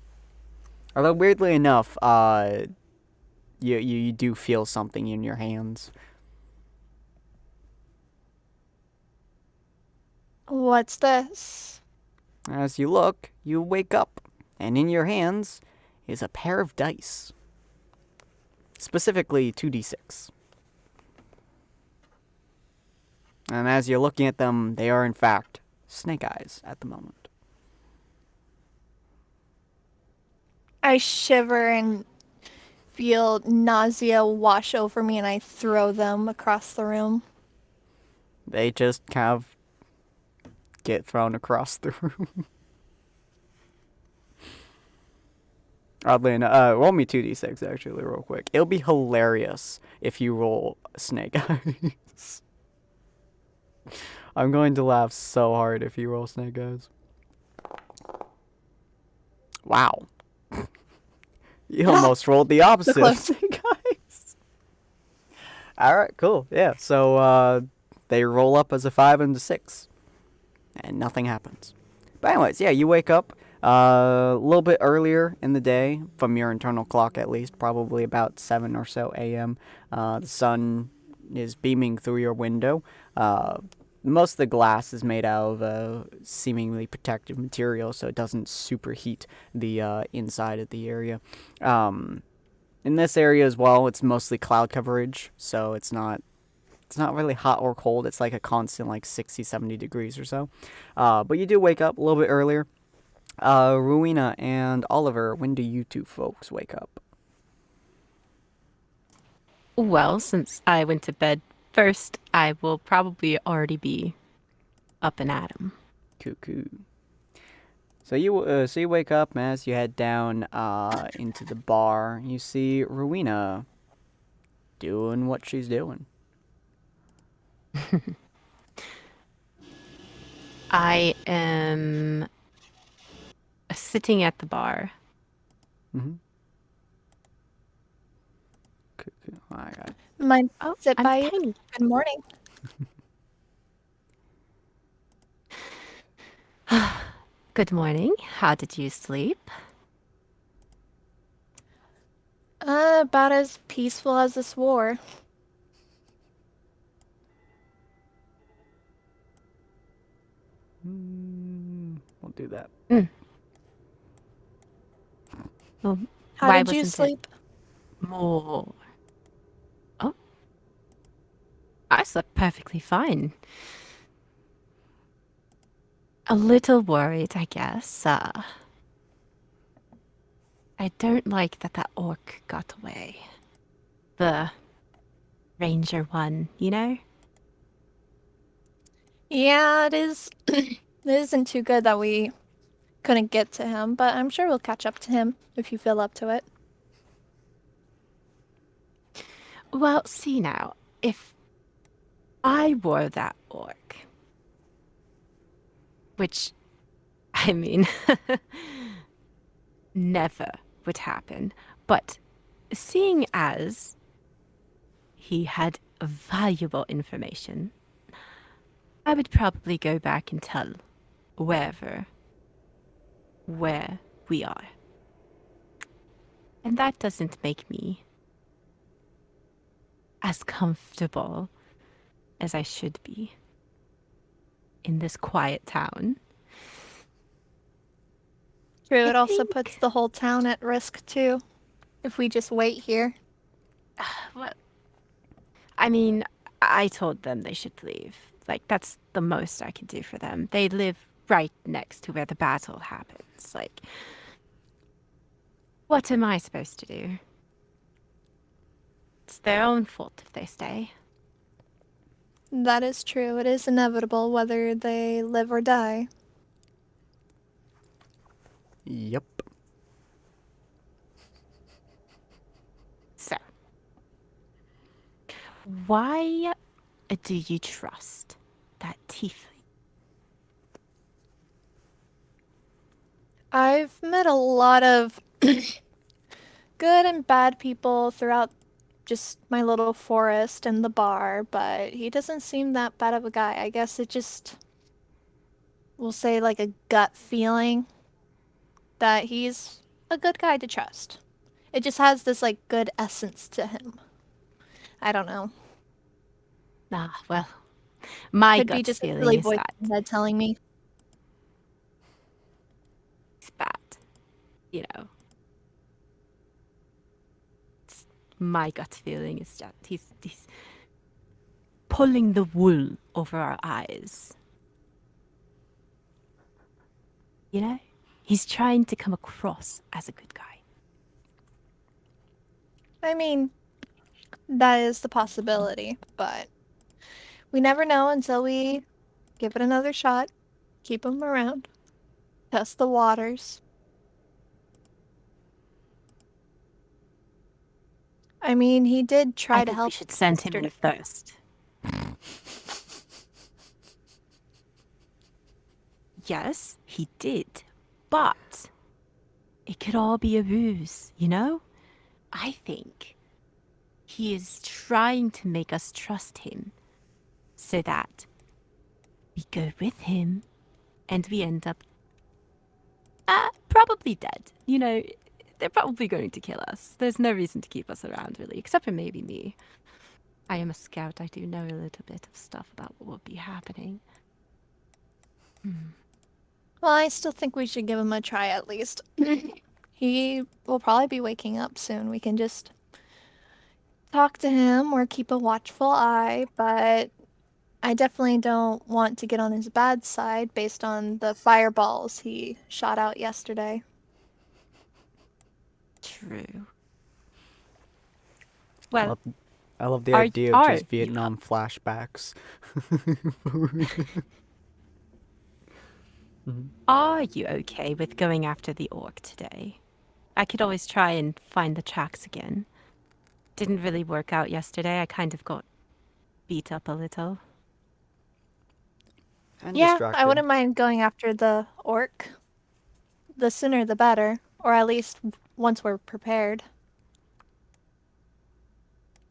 Although weirdly enough, you do feel something in your hands. What's this? As you look, you wake up, and in your hands is a pair of dice. Specifically 2d6. And as you're looking at them, they are in fact snake eyes at the moment. I shiver and feel nausea wash over me, and I throw them across the room. They just kind of get thrown across the room. Oddly enough, roll me 2d6 actually, real quick. It'll be hilarious if you roll snake eyes. I'm going to laugh so hard if you roll snake eyes. Wow. You almost rolled the opposite of close. snake eyes. Alright, cool. Yeah, so they roll up as a 5 and a 6. And nothing happens. But anyways, yeah, you wake up a little bit earlier in the day, from your internal clock at least, probably about 7 or so a.m. The sun is beaming through your window. Most of the glass is made out of seemingly protective material, so it doesn't superheat the inside of the area. In this area as well, it's mostly cloud coverage, so it's not really hot or cold. It's like a constant like 60, 70 degrees or so. But you do wake up a little bit earlier. Rowena and Oliver, when do you two folks wake up? Well, since I went to bed first, I will probably already be up and at 'em. Cuckoo. So you wake up, and as you head down into the bar, you see Rowena doing what she's doing. I am sitting at the bar. Mm-hmm. Cuckoo. Oh my god. Mind Oh, sit I'm by you? tiny. Good morning. Good morning. How did you sleep? About as peaceful as this war. Won't do that. Well, How why did you wasn't sleep? it more? Oh, I slept perfectly fine. A little worried, I guess. I don't like that orc got away. The ranger one, you know? Yeah, it is. It isn't too good that we couldn't get to him, but I'm sure we'll catch up to him if you feel up to it. Well, see now, if I were that orc, which, I mean, never would happen, but seeing as he had valuable information, I would probably go back and tell where we are. And that doesn't make me as comfortable as I should be in this quiet town. True, I it also think- puts the whole town at risk too, if we just wait here. Well, I mean, I told them they should leave. Like, that's the most I can do for them. They live right next to where the battle happens. Like, what am I supposed to do? It's their own fault if they stay. That is true. It is inevitable whether they live or die. Yep. So, why do you trust that tiefling? I've met a lot of good and bad people throughout just my little forest and the bar, but he doesn't seem that bad of a guy. I guess it just, we'll say, like a gut feeling that he's a good guy to trust. It just has this like good essence to him. I don't know. Ah, well, my Could be gut just a feeling silly is voice that in my head telling me. it's bad. You know. My gut feeling is that he's pulling the wool over our eyes. You know? He's trying to come across as a good guy. I mean, that is the possibility, but we never know until we give it another shot, keep him around, test the waters. I mean, he did try I to think we help should send him in yesterday. first. Yes, he did. But it could all be a ruse, you know? I think he is trying to make us trust him so that we go with him and we end up probably dead. You know, they're probably going to kill us. There's no reason to keep us around, really, except for maybe me. I am a scout. I do know a little bit of stuff about what will be happening. Well, I still think we should give him a try at least. He will probably be waking up soon. We can just talk to him or keep a watchful eye, but I definitely don't want to get on his bad side based on the fireballs he shot out yesterday. True. Well, I love the Are- idea of are just you- Vietnam flashbacks. Are you okay with going after the orc today? I could always try and find the tracks again. Didn't really work out yesterday. I kind of got beat up a little. And Yeah, I distracted. wouldn't mind going after the orc. The sooner the better, or at least once we're prepared.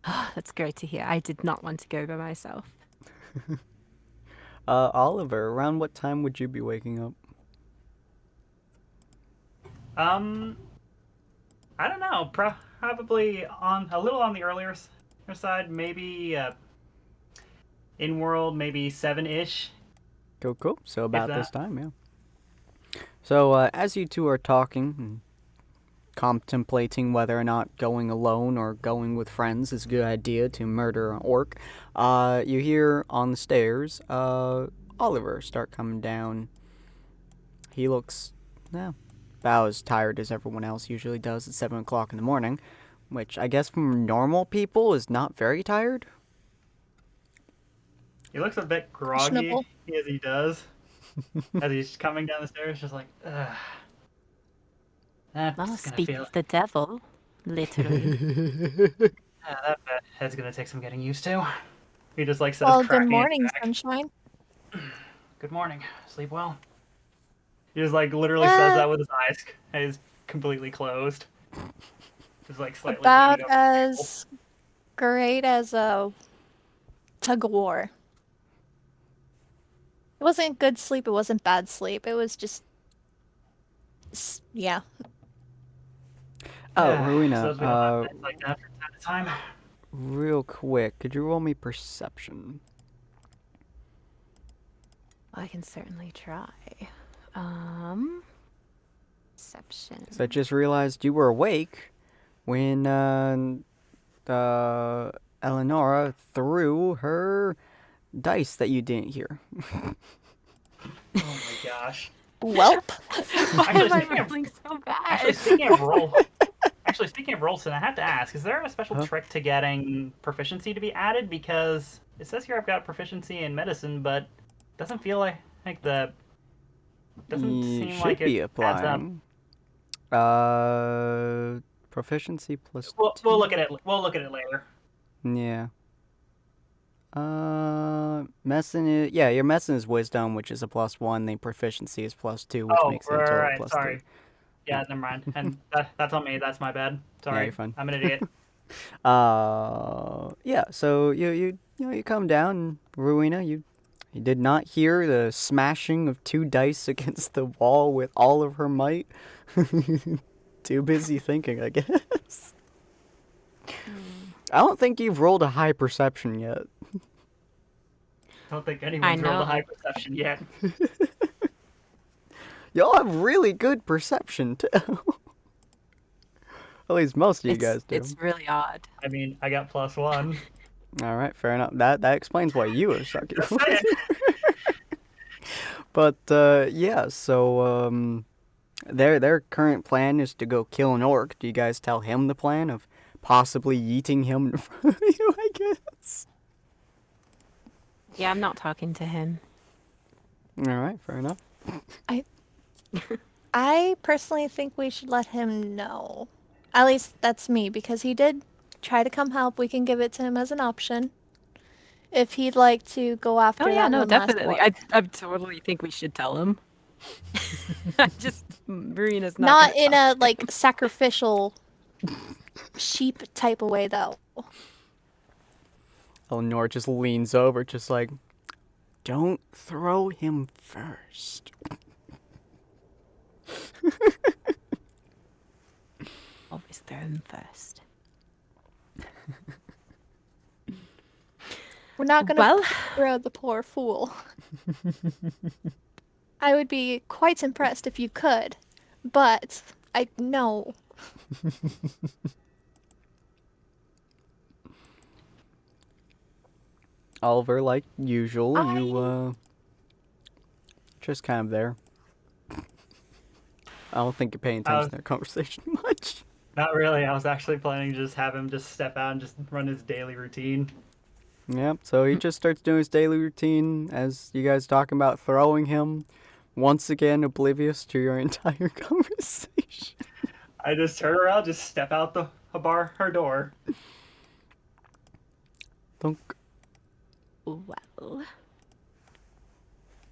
That's great to hear. I did not want to go by myself. Oliver, around what time would you be waking up? I don't know. Probably on a little on the earlier side. Maybe in world, maybe 7-ish. Cool. So about this that. time, yeah. So as you two are talking and contemplating whether or not going alone or going with friends is a good idea to murder an orc, you hear on the stairs Oliver start coming down. He looks, about as tired as everyone else usually does at 7 o'clock in the morning, which I guess from normal people is not very tired. He looks a bit groggy Questionable. as he does. As he's coming down the stairs, just like, ugh. That's Well, gonna speak feel. of the devil, literally. That head's gonna take some getting used to. He just like says, Well, good cracking his morning, back. sunshine. Good morning. Sleep well. He just like literally says that with his eyes completely closed. Just like slightly About leaning over the table. as great as a tug of war. It wasn't good sleep, it wasn't bad sleep. It was just... yeah. Oh, Yeah, Rowena, so we don't have nights like that from time to time. real quick, could you roll me perception? I can certainly try. Perception. Because I just realized you were awake when Eleonora threw her dice that you didn't hear. Oh my gosh. Welp. Why Actually, am I speaking of- rolling so bad? Actually, speaking of Rolston, I have to ask: is there a special trick to getting proficiency to be added? Because it says here I've got proficiency in medicine, but doesn't feel like the doesn't You seem should like be it adds up. applying. Proficiency plus We'll 2. look at it. We'll look at it later. Yeah. Medicine is, yeah, your medicine is wisdom, which is a +1. The proficiency is +2, which Oh, makes it a total right. +3. Sorry. Yeah, never mind. And that's on me. That's my bad. Sorry. you're fine. I'm an idiot. Yeah. So you come down, and Rowena, you did not hear the smashing of 2 dice against the wall with all of her might. Too busy thinking, I guess. I don't think you've rolled a high perception yet. I don't think anyone's rolled a know. high perception yet. Y'all have really good perception too. At least most of you guys do. It's really odd. I mean, I got +1. All right, fair enough. That explains why you are sucking. But yeah, so their current plan is to go kill an orc. Do you guys tell him the plan of possibly yeeting him in front of you? I guess. Yeah, I'm not talking to him. All right, fair enough. I personally think we should let him know. At least that's me, because he did try to come help. We can give it to him as an option. If he'd like to go after Oh yeah, that no, one last definitely. orc. I totally think we should tell him. Marina's Not gonna in a like sacrificial sheep type of way though. Eleanor just leans over, just like, don't throw him first. always throw him first. We're not gonna Well, throw the poor fool. I would be quite impressed if you could, but I no. Oliver, like usual, you just kind of there. I don't think you're paying attention to their conversation much. Not really. I was actually planning to just have him just step out and just run his daily routine. Yep, so he just starts doing his daily routine as you guys talking about throwing him. once again oblivious to your entire conversation. I just turn around, just step out her door. Thunk. Well,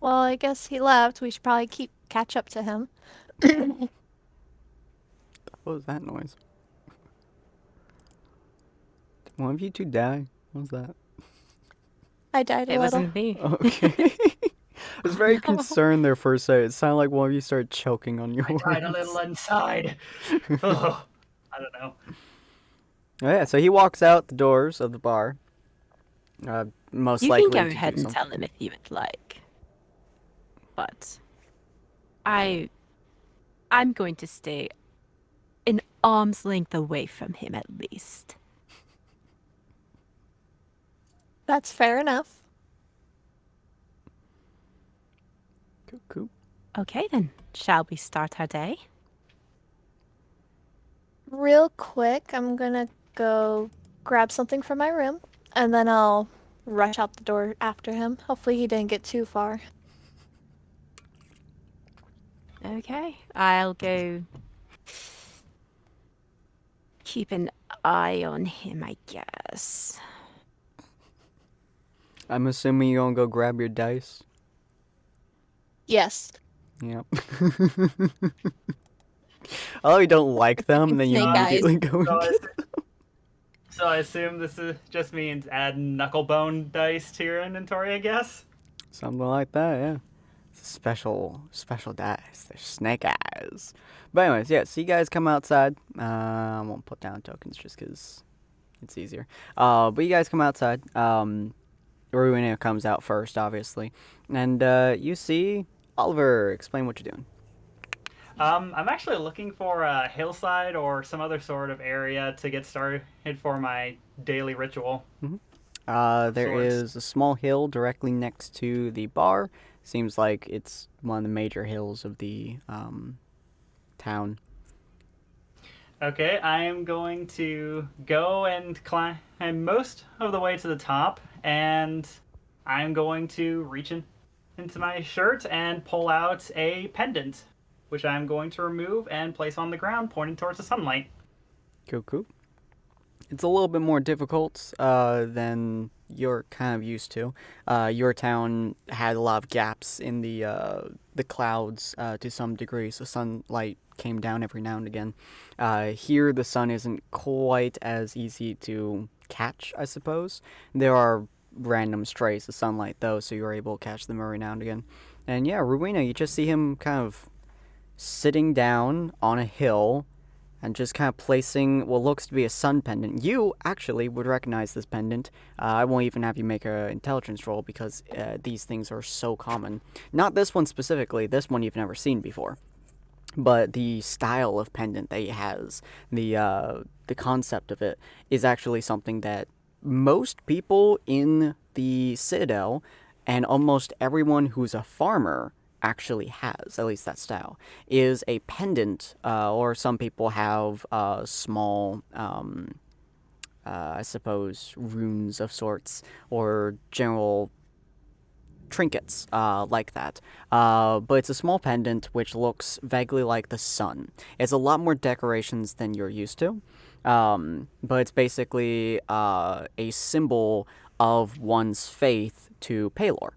Well, I guess he left. We should probably catch up to him. What was that noise? Did one of you two die? What was that? I died a it little. wasn't me. Okay. I was very concerned there for a second. It sounded like one of you started choking on your I died a words. little inside. Ugh, I don't know. Oh, yeah, so he walks out the doors of the bar. Most You likely can go to do ahead and something. tell him if you would like. But I'm going to stay an arm's length away from him at least. That's fair enough. Cool. Okay then, shall we start our day? Real quick, I'm gonna go grab something from my room, and then I'll rush out the door after him. Hopefully he didn't get too far. Okay, I'll go keep an eye on him, I guess. I'm assuming you're gonna go grab your dice. Yes. Yep. Oh, you don't like them, then you Snake eyes. immediately go and So I, get assu- so I assume this just means add knucklebone dice to your inventory, I guess? something like that, yeah. It's a special dice. They're snake eyes. But anyways, yeah, so you guys come outside. I won't put down tokens just because it's easier. But you guys come outside. Rowena comes out first, obviously. And you see Oliver. Explain what you're doing. I'm actually looking for a hillside or some other sort of area to get started for my daily ritual. There Sorts. is a small hill directly next to the bar. Seems like it's one of the major hills of the town. Okay, I am going to go and climb most of the way to the top, and I'm going to reach into my shirt and pull out a pendant, which I'm going to remove and place on the ground, pointing towards the sunlight. Cool. It's a little bit more difficult than you're kind of used to. Your town had a lot of gaps in the clouds to some degree, so sunlight came down every now and again. Here, the sun isn't quite as easy to catch, I suppose. There are random strays of sunlight, though, so you're able to catch them every now and again. And yeah, Rowena, you just see him kind of sitting down on a hill and just kind of placing what looks to be a sun pendant. You actually would recognize this pendant. I won't even have you make an intelligence roll because these things are so common. Not this one specifically. This one you've never seen before. But the style of pendant that he has, the concept of it, is actually something that most people in the Citadel and almost everyone who's a farmer actually has, at least that style, is a pendant, or some people have small, I suppose, runes of sorts, or general trinkets like that. But it's a small pendant which looks vaguely like the sun. It's a lot more decorations than you're used to, but it's basically a symbol of one's faith to Palor.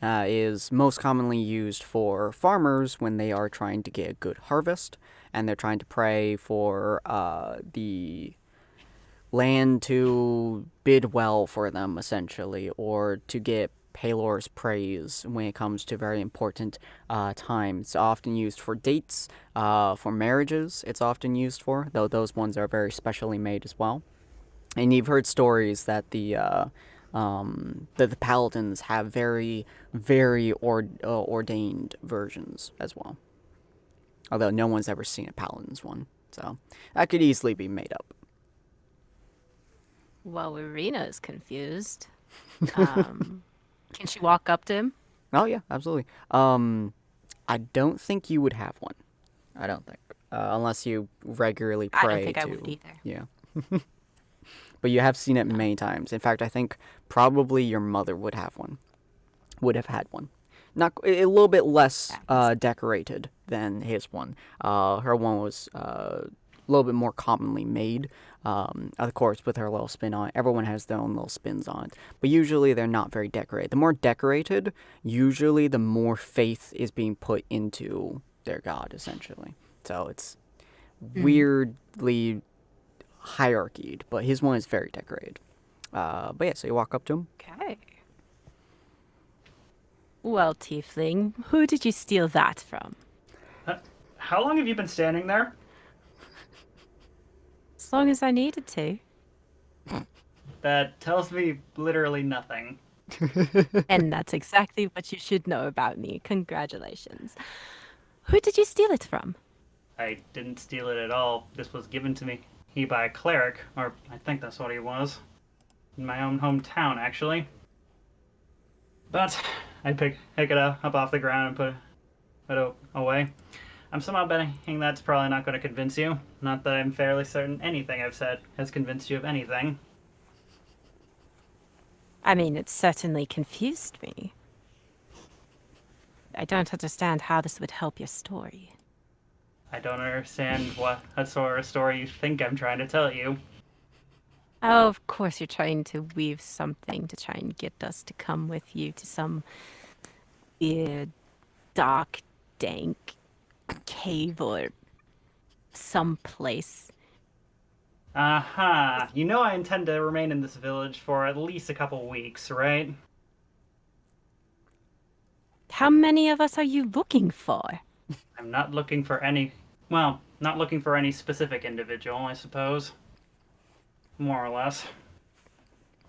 Is most commonly used for farmers when they are trying to get a good harvest and they're trying to pray for the land to bid well for them, essentially, or to get Palor's praise when it comes to very important times. It's often used for dates, for marriages, it's often used for, though those ones are very specially made as well. And you've heard stories that the paladins have very, very ordained versions as well. Although no one's ever seen a paladin's one, so that could easily be made up. Well, Irina is confused. Can she walk up to him? Oh yeah, absolutely. I don't think you would have one. I don't think, unless you regularly pray. I don't think to, I would either. Yeah. But you have seen it many times. In fact, I think probably your mother would have one. Would have had one. not a little bit less decorated than his one. Her one was a little bit more commonly made. Of course, with her little spin on it. Everyone has their own little spins on it. But usually they're not very decorated. The more decorated, usually the more faith is being put into their god, essentially. So it's weirdly hierarchied, but his one is very decorated. But yeah, so you walk up to him. Okay. Well, Tiefling, who did you steal that from? How long have you been standing there? As long as I needed to. That tells me literally nothing. And that's exactly what you should know about me. Congratulations. Who did you steal it from? I didn't steal it at all. This was given to me by a cleric, or I think that's what he was. In my own hometown, actually. But I pick it up off the ground and put it away. I'm somehow betting that's probably not going to convince you. Not that I'm fairly certain anything I've said has convinced you of anything. I mean, it certainly confused me. I don't understand how this would help your story. I don't understand what sort of story you think I'm trying to tell you. Oh, of course you're trying to weave something to try and get us to come with you to some weird, dark, dank cave or someplace. Aha. You know I intend to remain in this village for at least a couple weeks, right? How many of us are you looking for? I'm not looking for any... Well, not looking for any specific individual, I suppose. More or less.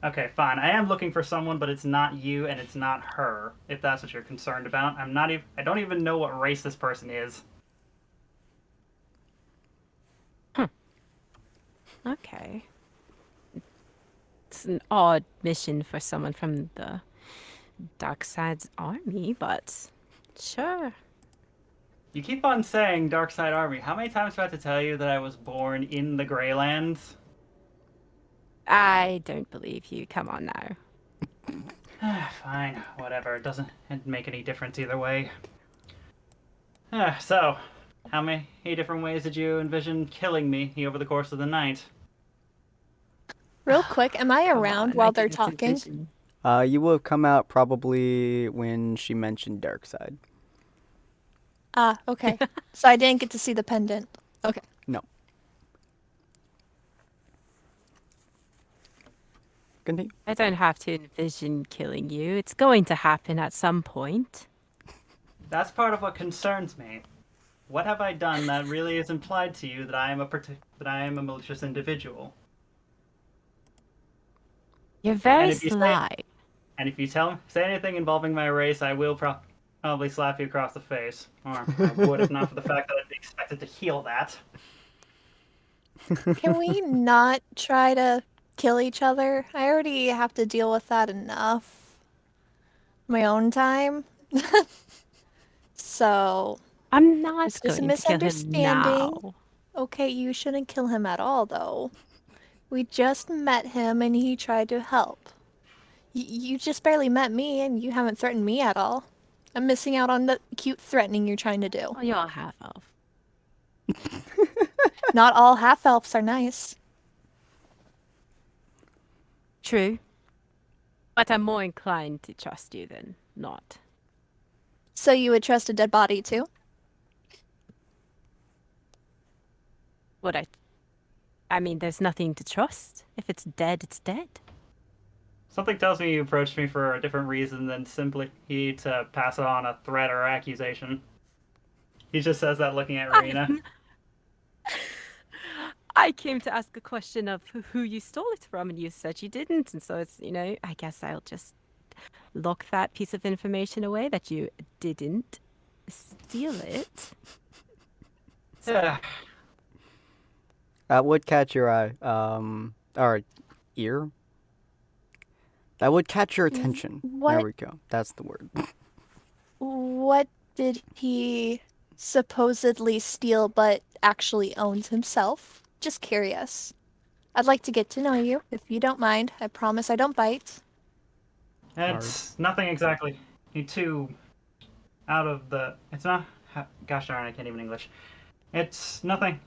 Okay, fine. I am looking for someone, but it's not you and it's not her, if that's what you're concerned about. I don't even know what race this person is. Okay. It's an odd mission for someone from the Darkside's army, but sure. You keep on saying Darkside Army. How many times do I have to tell you that I was born in the Greylands? I don't believe you. Come on now. Fine, whatever. It doesn't make any difference either way. So, how many different ways did you envision killing me over the course of the night? Real quick, am I Come around on, while I they're didn't talking? envision- You will have come out probably when she mentioned Darkside. Ah, okay. So I didn't get to see the pendant. Okay. No. Continue. I don't have to envision killing you. It's going to happen at some point. That's part of what concerns me. What have I done that really is implied to you that I am a malicious individual? You're very And if you say- sly. And if you say anything involving my race, I will probably slap you across the face. Or I would if not for the fact that I'd be expected to heal that. Can we not try to kill each other? I already have to deal with that enough. My own time. So, I'm not it's just a going to kill him misunderstanding. now. Okay, you shouldn't kill him at all, though. We just met him and he tried to help. You just barely met me and you haven't threatened me at all. I'm missing out on the cute threatening you're trying to do. Oh, you're a half-elf. Not all half-elves are nice. True. But I'm more inclined to trust you than not. So you would trust a dead body too? Would I mean, there's nothing to trust. If it's dead, it's dead. Something tells me you approached me for a different reason than simply to pass on a threat or accusation. He just says that looking at Rena. I came to ask a question of who you stole it from, and you said you didn't. And so it's, I guess I'll just lock that piece of information away that you didn't steal it. Yeah. That would catch your eye, or ear. That would catch your attention. What? There we go. That's the word. What did he supposedly steal but actually owns himself? Just curious. I'd like to get to know you, if you don't mind. I promise I don't bite. It's nothing exactly too out of the. It's not. Gosh darn, I can't even English. It's nothing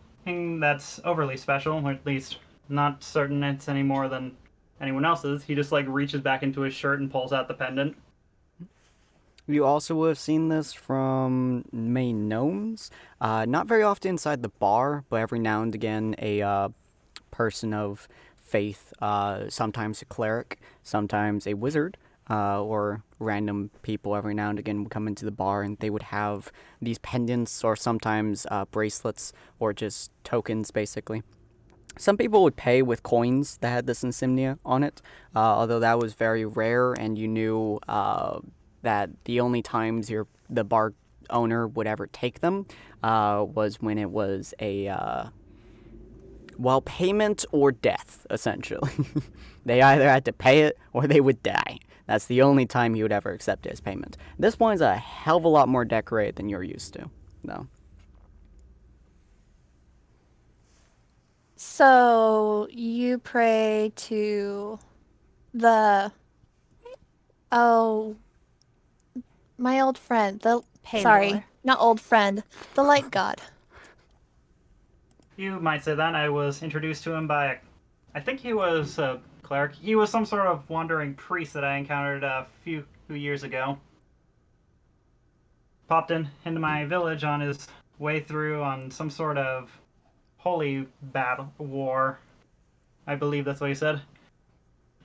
that's overly special, or at least not certain it's any more than anyone else's. He just like reaches back into his shirt and pulls out the pendant. You also would have seen this from main gnomes. Not very often inside the bar, but every now and again a person of faith, sometimes a cleric, sometimes a wizard, or random people every now and again would come into the bar and they would have these pendants or sometimes bracelets or just tokens basically. Some people would pay with coins that had this insignia on it, although that was very rare, and you knew that the only times the bar owner would ever take them was when it was a payment or death, essentially. They either had to pay it or they would die. That's the only time he would ever accept it as payment. This one's a hell of a lot more decorated than you're used to, though. So you pray to the my old friend, sorry, Paylor. not old friend, the light god. You might say that. I was introduced to him by, I think he was a cleric. He was some sort of wandering priest that I encountered a few years ago. Popped into my village on his way through on some sort of holy battle war. I believe that's what he said.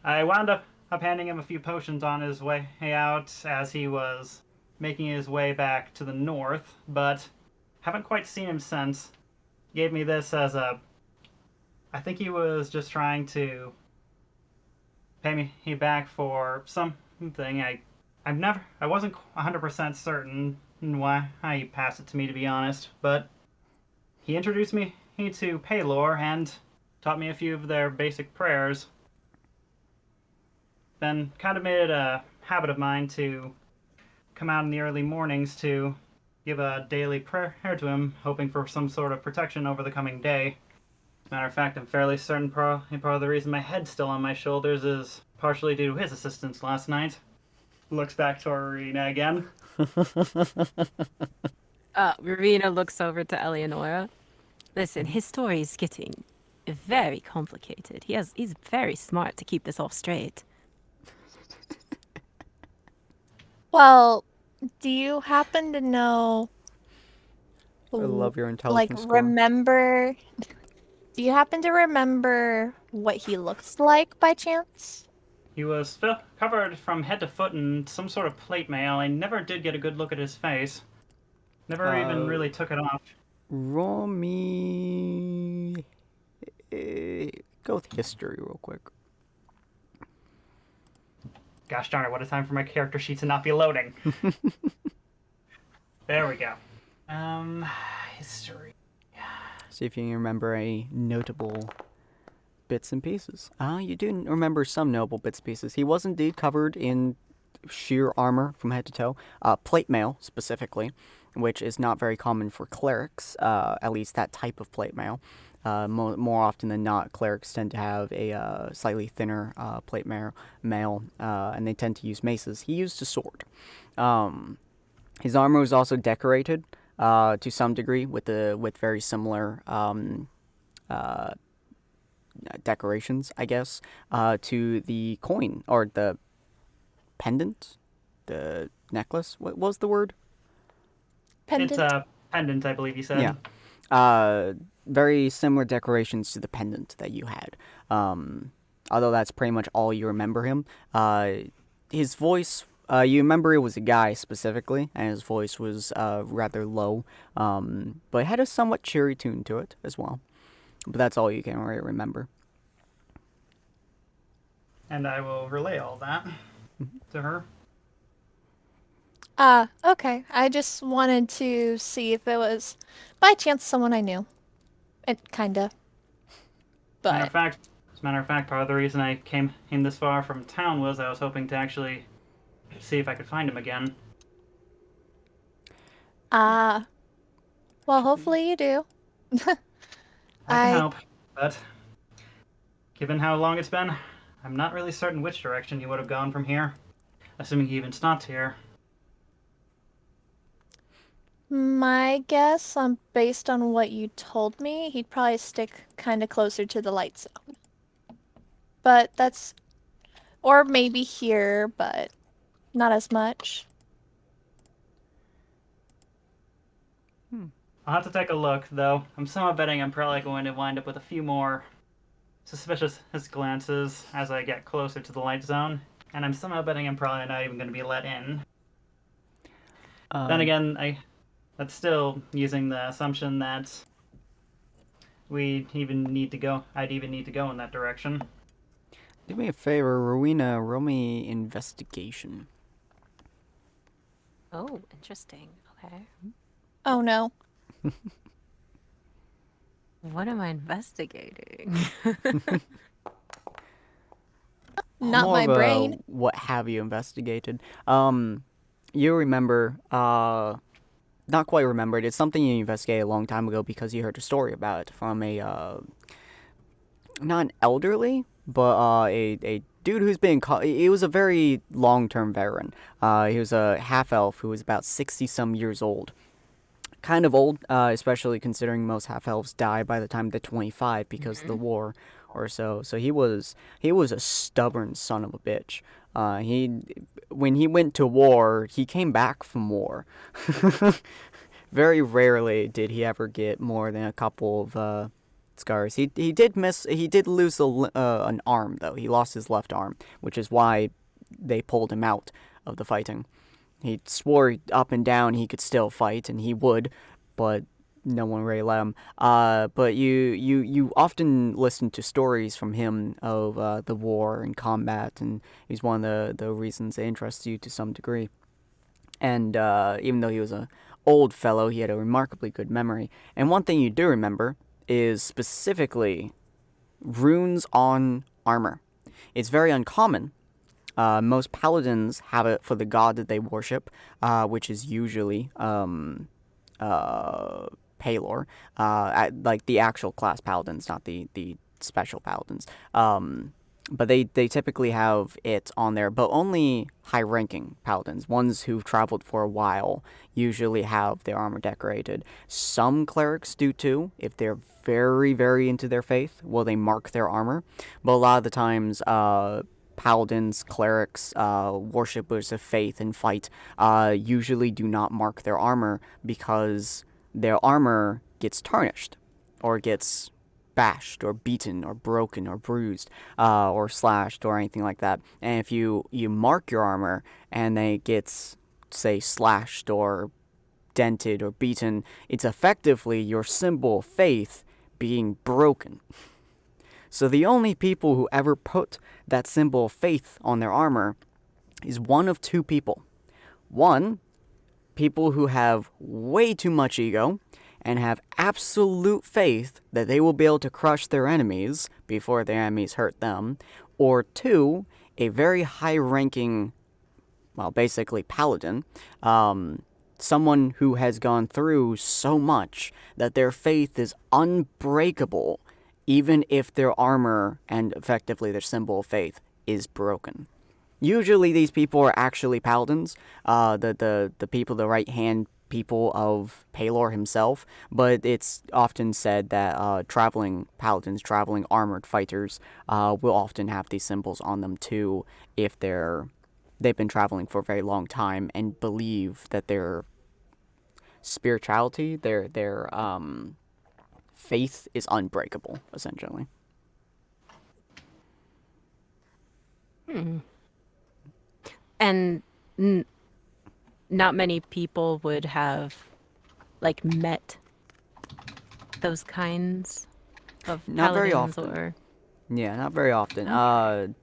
I wound up handing him a few potions on his way out as he was making his way back to the north, but haven't quite seen him since. Gave me this as a. I think he was just trying to pay me back for something. I wasn't 100% certain why he passed it to me, to be honest, but he introduced me to Paylor and taught me a few of their basic prayers. Then kind of made it a habit of mine to come out in the early mornings to give a daily prayer to him, hoping for some sort of protection over the coming day. As a matter of fact, I'm fairly certain part of the reason my head's still on my shoulders is partially due to his assistance last night. Looks back to Arena again. Rowena looks over to Eleonora. Listen, his story is getting very complicated. He's very smart to keep this all straight. Well, do you happen to know, I love your like, intelligence score. remember? Do you happen to remember what he looks like by chance? He was covered from head to foot in some sort of plate mail. I never did get a good look at his face. Never even really took it off. Roll me. Go with history real quick. Gosh darn it, what a time for my character sheet to not be loading. There we go. History. See if you can remember any notable bits and pieces. You do remember some notable bits and pieces. He was indeed covered in sheer armor from head to toe. Plate mail, specifically, which is not very common for clerics, at least that type of plate mail. More often than not, clerics tend to have a slightly thinner plate mail, and they tend to use maces. He used a sword. His armor was also decorated to some degree with very similar decorations, I guess, to the coin or the pendant, the necklace. What was the word? Pendant. It's a pendant, I believe you said. Yeah. Very similar decorations to the pendant that you had. Although that's pretty much all you remember him. His voice, you remember it was a guy specifically, and his voice was rather low, but it had a somewhat cheery tune to it as well. But that's all you can really remember. And I will relay all that to her. Okay. I just wanted to see if it was by chance someone I knew. It kinda. But As a matter of fact, part of the reason I came this far from town was I was hoping to actually see if I could find him again. well, hopefully you do. I can help, but given how long it's been, I'm not really certain which direction he would have gone from here, assuming he even stopped here. My guess, based on what you told me, he'd probably stick kind of closer to the light zone. But that's, or maybe here, but not as much. I'll have to take a look, though. I'm somewhat betting I'm probably going to wind up with a few more suspicious glances as I get closer to the light zone, and I'm somehow betting I'm probably not even going to be let in. Then again, that's still using the assumption that I'd even need to go in that direction. Do me a favor, Rowena, roll me investigation. Oh, interesting. Okay. Oh no. What am I investigating? Not More my of a brain. what have you investigated? You remember, not quite remembered. It's something you investigated a long time ago because you heard a story about it from a, not an elderly, but a dude who's been he was a very long-term veteran. He was a half-elf who was about 60-some years old. Kind of old, especially considering most half-elves die by the time they're 25 because of the war or so. So he was a stubborn son of a bitch. When he went to war, he came back from war. Very rarely did he ever get more than a couple of scars. He did lose an arm though. He lost his left arm, which is why they pulled him out of the fighting. He swore up and down he could still fight, and he would, but no one really let him. But you often listen to stories from him of the war and combat, and he's one of the reasons it interests you to some degree. And even though he was an old fellow, he had a remarkably good memory. And one thing you do remember is specifically runes on armor. It's very uncommon. Most paladins have it for the god that they worship, which is usually Palor, like the actual class paladins, not the special paladins. But they typically have it on there, but only high-ranking paladins, ones who've traveled for a while, usually have their armor decorated. Some clerics do too, if they're very, very into their faith, well, they mark their armor. But a lot of the times, paladins, clerics, worshippers of faith and fight usually do not mark their armor because their armor gets tarnished or gets bashed or beaten or broken or bruised or slashed or anything like that. And if you mark your armor and then it gets, say, slashed or dented or beaten, it's effectively your symbol of faith being broken. So the only people who ever put that symbol of faith on their armor is one of two people. One, people who have way too much ego and have absolute faith that they will be able to crush their enemies before their enemies hurt them. Or two, a very high-ranking, well, basically paladin, someone who has gone through so much that their faith is unbreakable, even if their armor and effectively their symbol of faith is broken. Usually these people are actually paladins, the people, the right-hand people of Palor himself, but it's often said that traveling paladins, traveling armored fighters, will often have these symbols on them too if they've been traveling for a very long time and believe that their spirituality, their faith is unbreakable, essentially. And not many people would have, like, met those kinds of Not very paladins often. or... Yeah, not very often. Okay.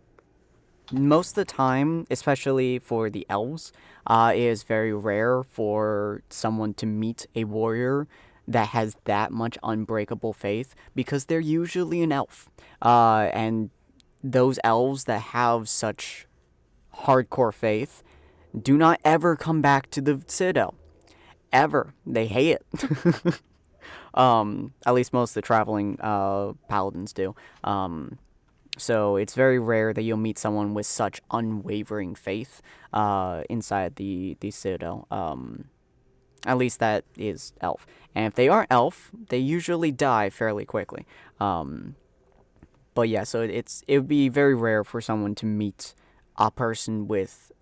Most of the time, especially for the elves, it is very rare for someone to meet a warrior that has that much unbreakable faith because they're usually an elf. And those elves that have such hardcore faith do not ever come back to the Citadel. Ever. They hate it. At least most of the traveling paladins do. So it's very rare that you'll meet someone with such unwavering faith inside the Citadel. At least that is elf. And if they aren't elf, they usually die fairly quickly. But yeah, so it would be very rare for someone to meet a person with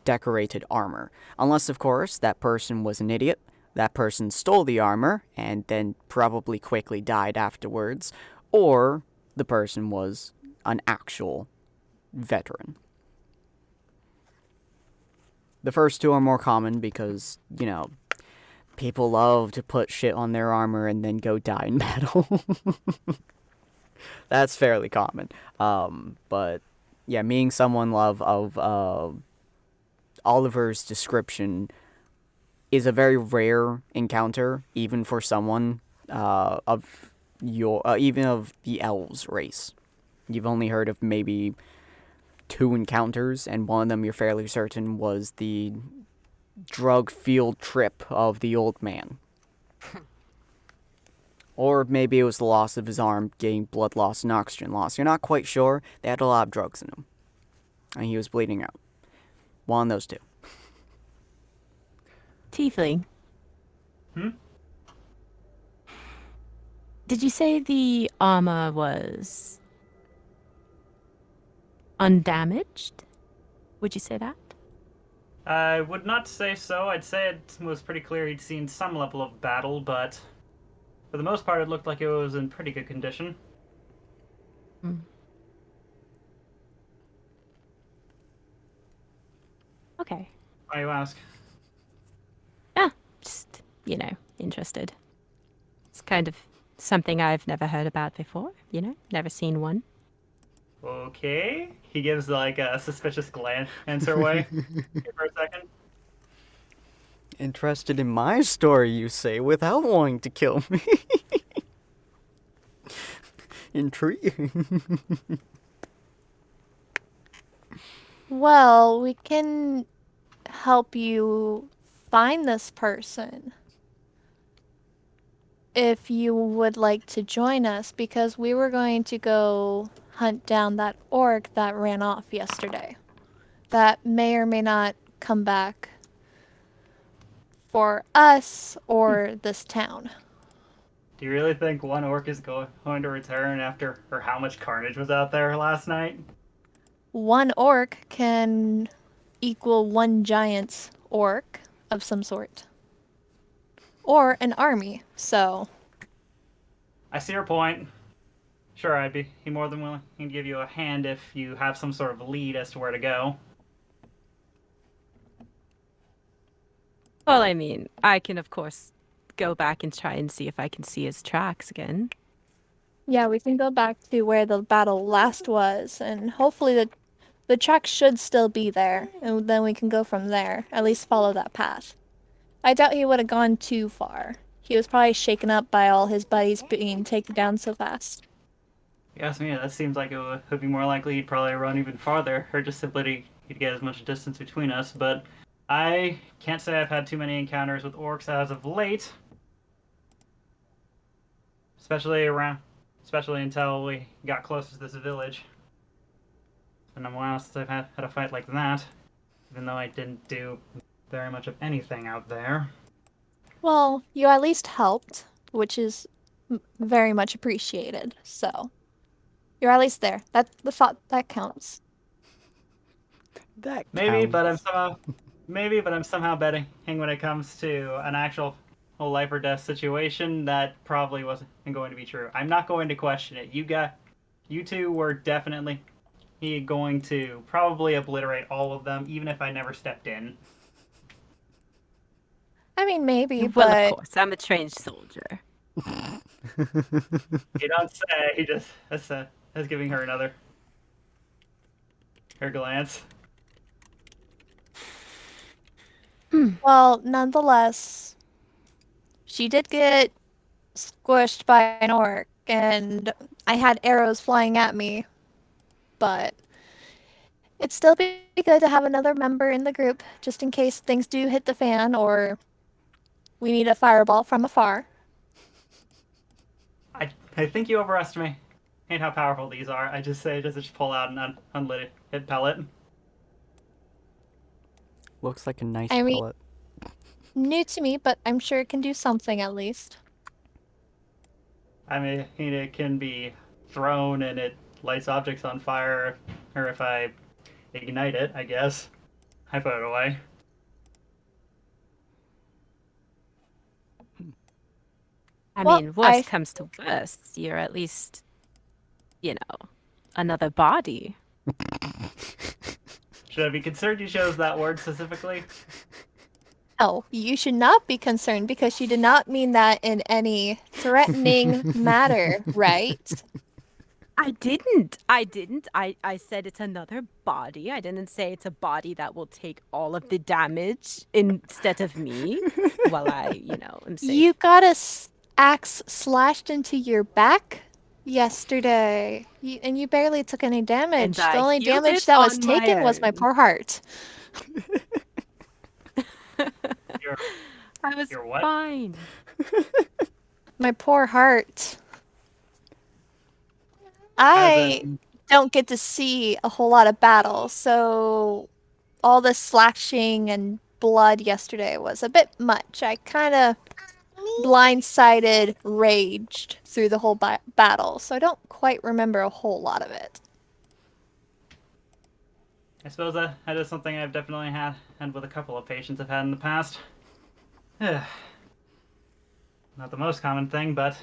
decorated armor. Unless, of course, that person was an idiot. That person stole the armor and then probably quickly died afterwards. Or the person was an actual veteran. The first two are more common because, people love to put shit on their armor and then go die in battle. That's fairly common. But yeah, meeting someone of Oliver's description is a very rare encounter, even for someone of even of the elves race. You've only heard of maybe 2 encounters, and one of them you're fairly certain was the drug field trip of the old man. Or maybe it was the loss of his arm, getting blood loss and oxygen loss. You're not quite sure. They had a lot of drugs in him. And he was bleeding out. One of those 2. Tiefling. Did you say the armor was undamaged? Would you say that? I would not say so. I'd say it was pretty clear he'd seen some level of battle, but for the most part, it looked like it was in pretty good condition. Okay. Why you ask? Just, interested. It's kind of something I've never heard about before, never seen one. Okay. He gives like a suspicious glance her way for a second. Interested in my story, you say, without wanting to kill me. Intriguing. Well, we can help you find this person if you would like to join us, because we were going to go hunt down that orc that ran off yesterday. That may or may not come back for us or this town. Do you really think one orc is going to return after or how much carnage was out there last night? One orc can equal one giant orc of some sort. Or an army, so... I see your point. Sure, I'd be more than willing to give you a hand if you have some sort of lead as to where to go. Well, I mean, I can, of course, go back and try and see if I can see his tracks again. Yeah, we can go back to where the battle last was, and hopefully the track should still be there, and then we can go from there, at least follow that path. I doubt he would have gone too far. He was probably shaken up by all his buddies being taken down so fast. Yes, me, that seems like it would be more likely he'd probably run even farther, or just simply to get as much distance between us, but I can't say I've had too many encounters with orcs as of late. Especially until we got close to this village. It's been a while since I've had a fight like that, even though I didn't do very much of anything out there. Well, you at least helped, which is very much appreciated, so... You're at least there. That's the thought that counts. That Maybe, counts. but I'm somehow betting when it comes to an actual whole life or death situation that probably wasn't going to be true. I'm not going to question it. You two were definitely going to probably obliterate all of them, even if I never stepped in. I mean, maybe, Well, but... of course, I'm a trained soldier. You don't say. He just that's giving her her glance. Well, nonetheless, she did get squished by an orc, and I had arrows flying at me, but it'd still be good to have another member in the group, just in case things do hit the fan, or we need a fireball from afar. I think you overestimate how powerful these are. I just say just pull out an unlit pellet. Looks like a nice I mean- pellet. New to me, but I'm sure it can do something at least. I mean, it can be thrown and it lights objects on fire, or if I ignite it, I guess. I put it away. I Well, mean, worst comes to worst, you're at least, you know, another body. Should I be concerned you chose that word specifically? Oh, you should not be concerned because you did not mean that in any threatening manner, right? I didn't. I said it's another body. I didn't say it's a body that will take all of the damage instead of me while I, am safe. You got a axe slashed into your back yesterday, and you barely took any damage. I The only healed damage it that was on my taken was my own. poor heart. You're, I was You're what? fine. My poor heart. as I in, don't get to see a whole lot of battle, so all the slashing and blood yesterday was a bit much. I kind of blindsided raged through the whole battle, so I don't quite remember a whole lot of it. I suppose that is something I've definitely had, and with a couple of patients I've had in the past. Not the most common thing, but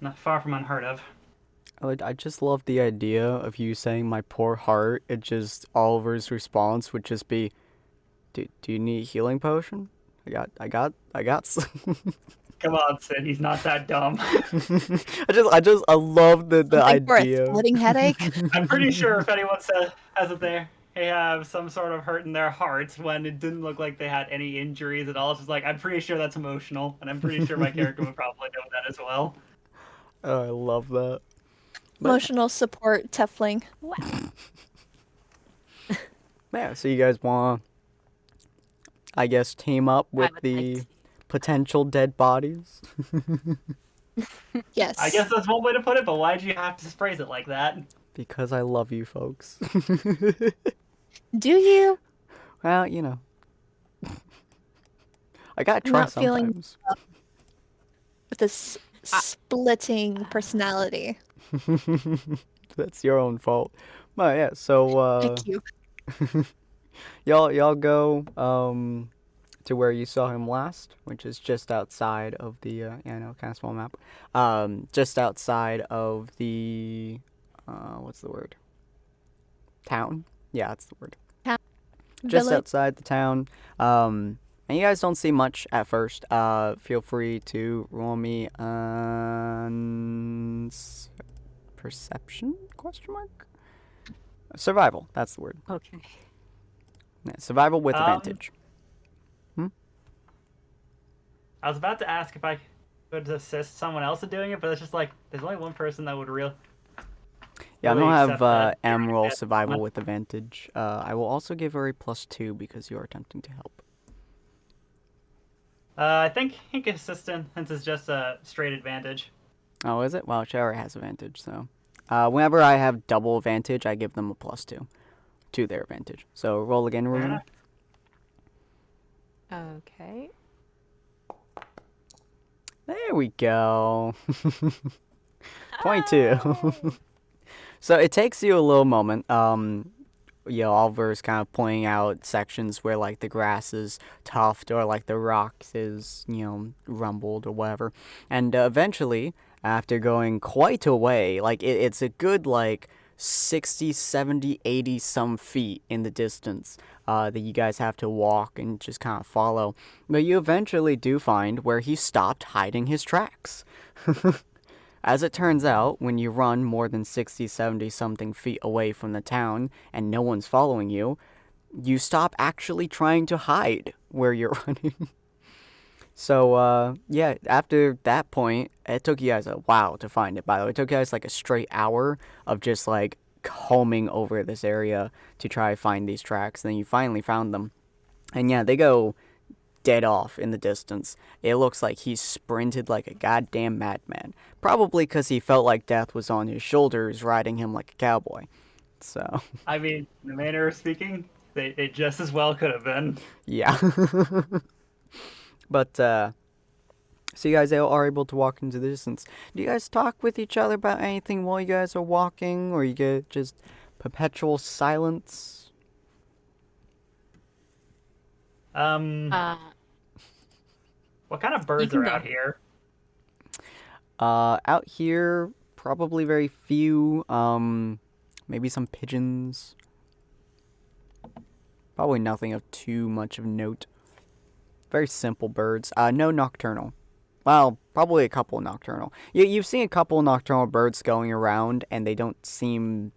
not far from unheard of. I just love the idea of you saying my poor heart. It just, Oliver's response would just be, do you need a healing potion? I got some. Come on, Sid, he's not that dumb. I love the Something for a idea. splitting headache. I'm pretty sure if anyone has it there, they have some sort of hurt in their hearts when it didn't look like they had any injuries at all. It's just like, I'm pretty sure that's emotional, and I'm pretty sure my character would probably know that as well. Oh, I love that. Emotional support, Tefling. Wow. Yeah, so you guys want to, I guess, team up with would the like to. potential dead bodies? Yes. I guess that's one way to put it, but why'd you have to phrase it like that? Because I love you folks. Do you? Well, I gotta try Not feeling- sometimes. With this splitting personality. That's your own fault. But yeah, so Thank you. y'all go to where you saw him last, which is just outside of the kind of small map. Just outside of the what's the word? Town? Yeah, that's the word. Just Village. outside the town. And you guys don't see much at first. Feel free to roll me on perception? Question mark? Survival. That's the word. Okay. Yeah, survival with advantage. I was about to ask if I could assist someone else in doing it, but it's just like, there's only one person that would Yeah, I really don't have accept that. M roll Yeah. survival with advantage. I will also give her a +2 because you are attempting to help. I think inconsistent, since it's just a straight advantage. Oh, is it? Well, she already has advantage, so. Whenever I have double advantage, I give them a +2 to their advantage. So roll again, Fair Ruben. enough. Okay. There we go. 22. So it takes you a little moment. Oliver's kind of pointing out sections where like the grass is tuft or like the rock is, rumbled or whatever. And eventually, after going quite a way, like it's a good like 60, 70, 80 some feet in the distance that you guys have to walk and just kind of follow. But you eventually do find where he stopped hiding his tracks. As it turns out, when you run more than 60, 70 something feet away from the town and no one's following you, you stop actually trying to hide where you're running. So, yeah, after that point, it took you guys a while to find it, by the way. It took you guys like a straight hour of just like combing over this area to try to find these tracks. And then you finally found them. And yeah, they go dead off in the distance. It looks like he sprinted like a goddamn madman. Probably because he felt like death was on his shoulders riding him like a cowboy. So, I mean, in a manner of speaking, They just as well could have been. Yeah. But so you guys are able to walk into the distance. Do you guys talk with each other about anything while you guys are walking, or you get just perpetual silence? Uh, What kind of you birds can are go. out here? Out here, probably very few. Maybe some pigeons. Probably nothing of too much of note. Very simple birds. No nocturnal. Well, probably a couple nocturnal. You've seen a couple nocturnal birds going around, and they don't seem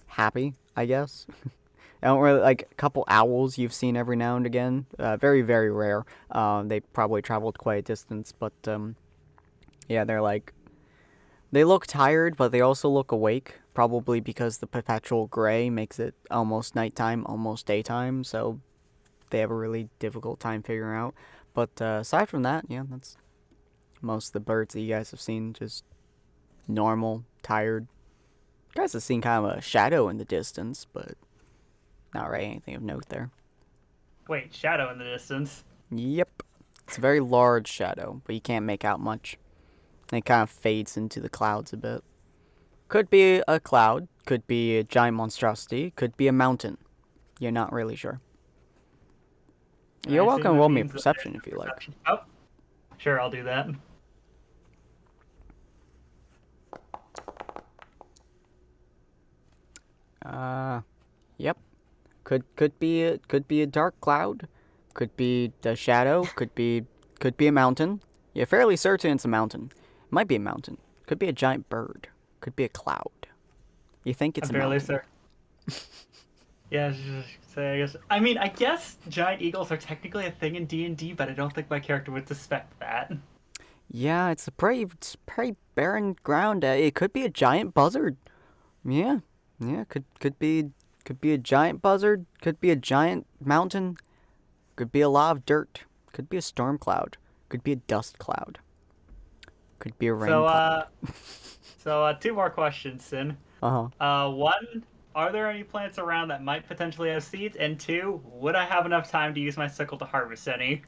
happy, I guess. I don't really like a couple owls you've seen every now and again. Very, very rare. They probably traveled quite a distance, but yeah, they look tired, but they also look awake. Probably because the perpetual gray makes it almost nighttime, almost daytime. So they have a really difficult time figuring out. But aside from that, yeah, that's most of the birds that you guys have seen. Just normal, tired. You guys have seen kind of a shadow in the distance, but not really anything of note there. Wait, shadow in the distance. Yep. It's a very large shadow, but you can't make out much. And it kind of fades into the clouds a bit. Could be a cloud, could be a giant monstrosity, could be a mountain. You're not really sure. You're I welcome assume to it roll me a means that perception there's if you like. perception. Oh, sure, I'll do that. Yep. Could be a dark cloud, could be the shadow, could be a mountain. You're fairly certain it's a mountain. It might be a mountain. Could be a giant bird. Could be a cloud. You think it's I'm a fairly mountain. certain. Yeah, I guess. I mean, I guess giant eagles are technically a thing in D&D, but I don't think my character would suspect that. Yeah, it's pretty barren ground. It could be a giant buzzard. Yeah, yeah, could be a giant buzzard. Could be a giant mountain. Could be a lot of dirt. Could be a storm cloud. Could be a dust cloud. Could be a rain So, cloud. two more questions, Sin. One, are there any plants around that might potentially have seeds? And two, would I have enough time to use my sickle to harvest any?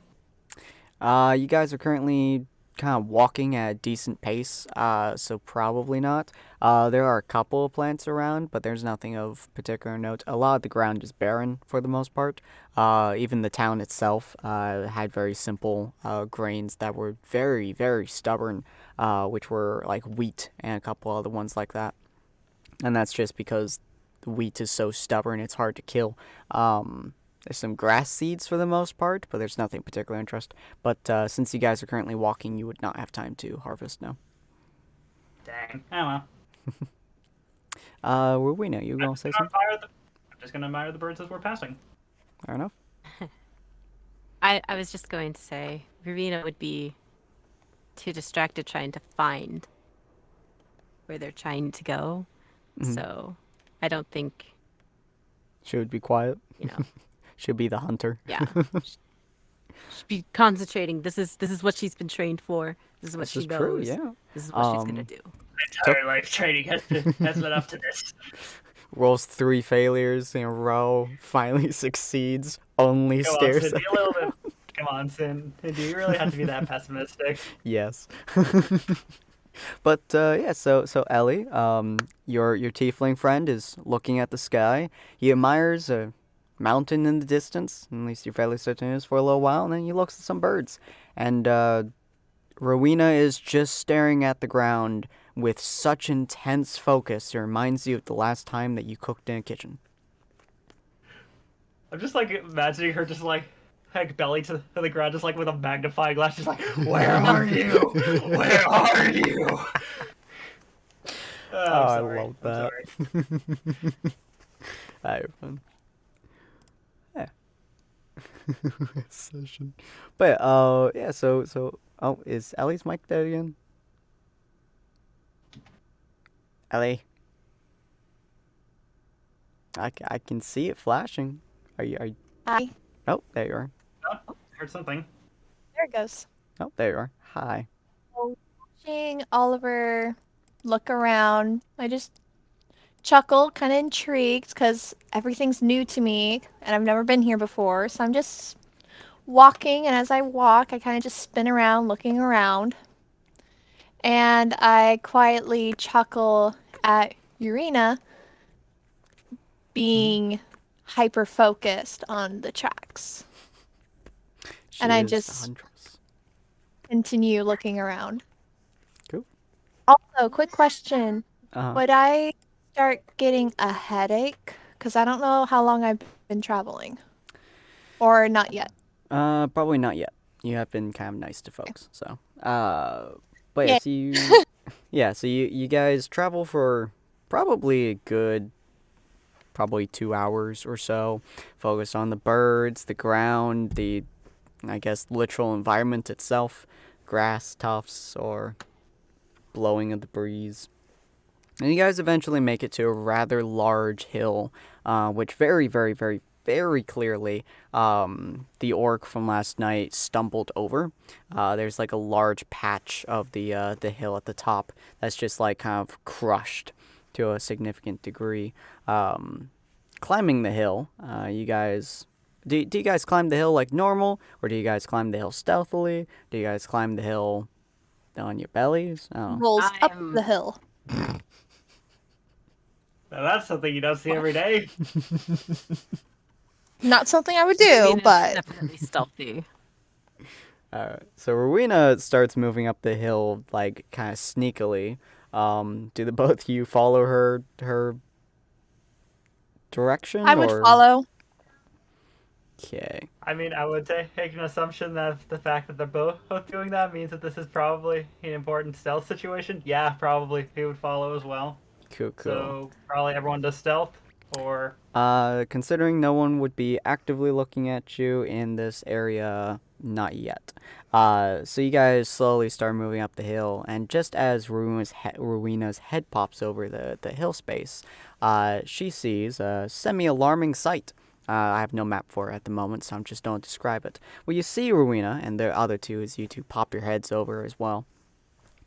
You guys are currently kind of walking at a decent pace, so probably not. There are a couple of plants around, but there's nothing of particular note. A lot of the ground is barren for the most part. Even the town itself had very simple grains that were very, very stubborn, which were like wheat and a couple other ones like that. And that's just because the wheat is so stubborn, it's hard to kill. There's some grass seeds for the most part, but there's nothing particular interest. But since you guys are currently walking, you would not have time to harvest now. Dang. Oh well. Well, we know you were gonna say something. I'm just gonna admire the birds as we're passing. Fair enough. I was just going to say, Verena would be too distracted trying to find where they're trying to go. Mhm. So I don't think, She would be quiet. you know, She'd be the hunter. yeah. She'd be concentrating. This is what she's been trained for. This is what This she is knows. true. Yeah. This is what she's gonna Um, do. My entire life training has led up to this. Rolls 3 failures in a row. Finally succeeds. Only Come on, stares. Sin, be a little bit. Come on, Sin. Do you really have to be that pessimistic? Yes. But yeah, so Ellie, your tiefling friend is looking at the sky. He admires a mountain in the distance, at least you're fairly certain it is for a little while, and then he looks at some birds. And Rowena is just staring at the ground with such intense focus, it reminds you of the last time that you cooked in a kitchen. I'm just like imagining her just like belly to the ground, just like with a magnifying glass, just like, where are you? Where are you? Oh, I'm I sorry. love I'm that. sorry. I have fun. Yeah. Session. But yeah, so oh, is Ellie's mic dead again? Ellie. I can see it flashing. Are you? Hi. Oh, there you are. Oh, heard something. There it goes. Oh, there you are. Hi. Watching Oliver look around, I just chuckle, kind of intrigued because everything's new to me and I've never been here before. So I'm just walking, and as I walk, I kind of just spin around, looking around. And I quietly chuckle at Urena being hyper focused on the tracks. She And I is the just huntress. continue looking around. Cool. Also, quick question. Uh-huh. Would I start getting a headache? Because I don't know how long I've been traveling. Or not yet. Probably not yet. You have been kind of nice to folks, so. But yeah, Yay. so you guys travel for probably a good, probably 2 hours or so. Focus on the birds, the ground, the, I guess, literal environment itself, grass tufts or blowing of the breeze. And you guys eventually make it to a rather large hill, which very, very, very, very clearly the orc from last night stumbled over. There's like a large patch of the hill at the top that's just like kind of crushed to a significant degree. Climbing the hill, you guys... Do you guys climb the hill like normal, or do you guys climb the hill stealthily? Do you guys climb the hill on your bellies? Oh. Rolls up I'm- the hill. Now that's something you don't see every day. Not something I would do, Ruina's but definitely stealthy. So Rowena starts moving up the hill, like, kind of sneakily. Do the both of you follow her direction? I would or... follow. Okay. I mean, I would take an assumption that the fact that they're both doing that means that this is probably an important stealth situation. Yeah, probably he would follow as well. Cool. So probably everyone does stealth, or Considering no one would be actively looking at you in this area, not yet. So you guys slowly start moving up the hill, and just as Rowena's head pops over the hill space, she sees a semi-alarming sight. I have no map for it at the moment, so I'm just don't describe it. What you see, Rowena, and the other two, as you two pop your heads over as well,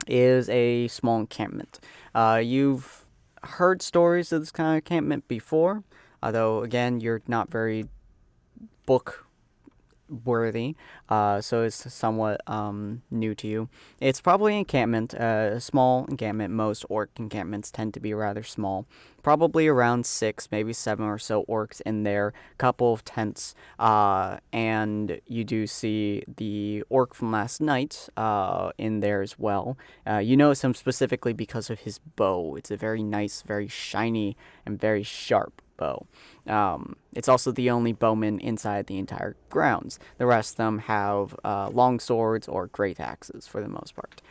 is a small encampment. You've heard stories of this kind of encampment before, although, again, you're not very book worthy, so it's somewhat new to you. It's probably an encampment, a small encampment. Most orc encampments tend to be rather small. Probably around 6, maybe 7 or so orcs in there, couple of tents, and you do see the orc from last night in there as well. You notice him specifically because of his bow. It's a very nice, very shiny, and very sharp bow. It's also the only bowman inside the entire grounds. The rest of them have long swords or great axes for the most part.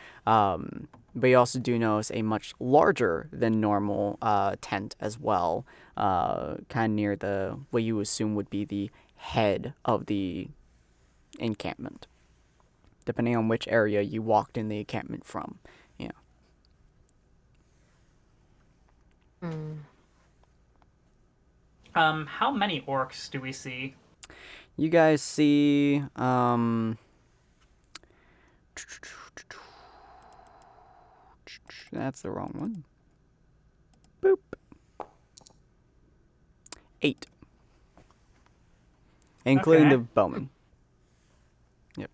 But you also do notice a much larger than normal tent as well, kind of near the what you assume would be the head of the encampment, depending on which area you walked in the encampment from. Yeah. how many orcs do we see? You guys see that's the wrong one. Boop. 8. Including Okay. the bowman. Yep.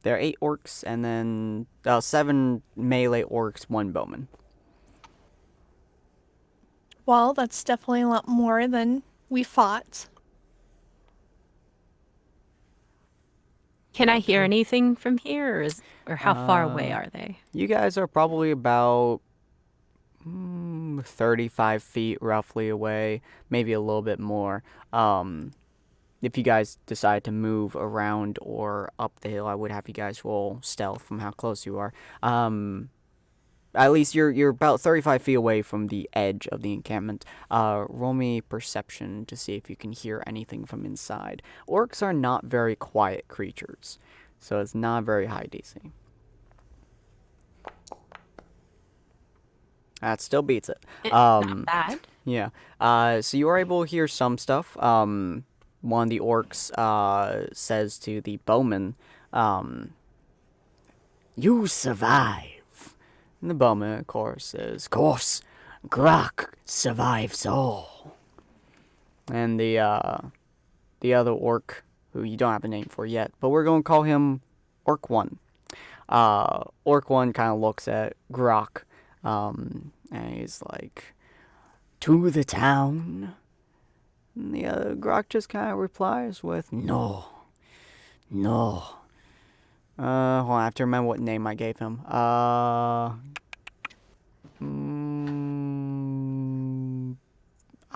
There are 8 orcs and then 7 melee orcs, 1 bowman. Well, that's definitely a lot more than we fought. Can I hear anything from here, or how far away are they? You guys are probably about 35 feet roughly away, maybe a little bit more. If you guys decide to move around or up the hill, I would have you guys roll stealth from how close you are. At least you're about 35 feet away from the edge of the encampment. Roll me perception to see if you can hear anything from inside. Orcs are not very quiet creatures, so it's not very high DC. That still beats it. Not bad. Yeah. So you are able to hear some stuff. One of the orcs says to the bowman, "You survive. And the bowman, of course, says, "Course, Grok survives all." And the other orc, who you don't have a name for yet, but we're going to call him Orc 1. Orc 1 kind of looks at Grok, and he's like, "To the town?" And the other Grok just kind of replies with, "No. No." Hold on, I have to remember what name I gave him.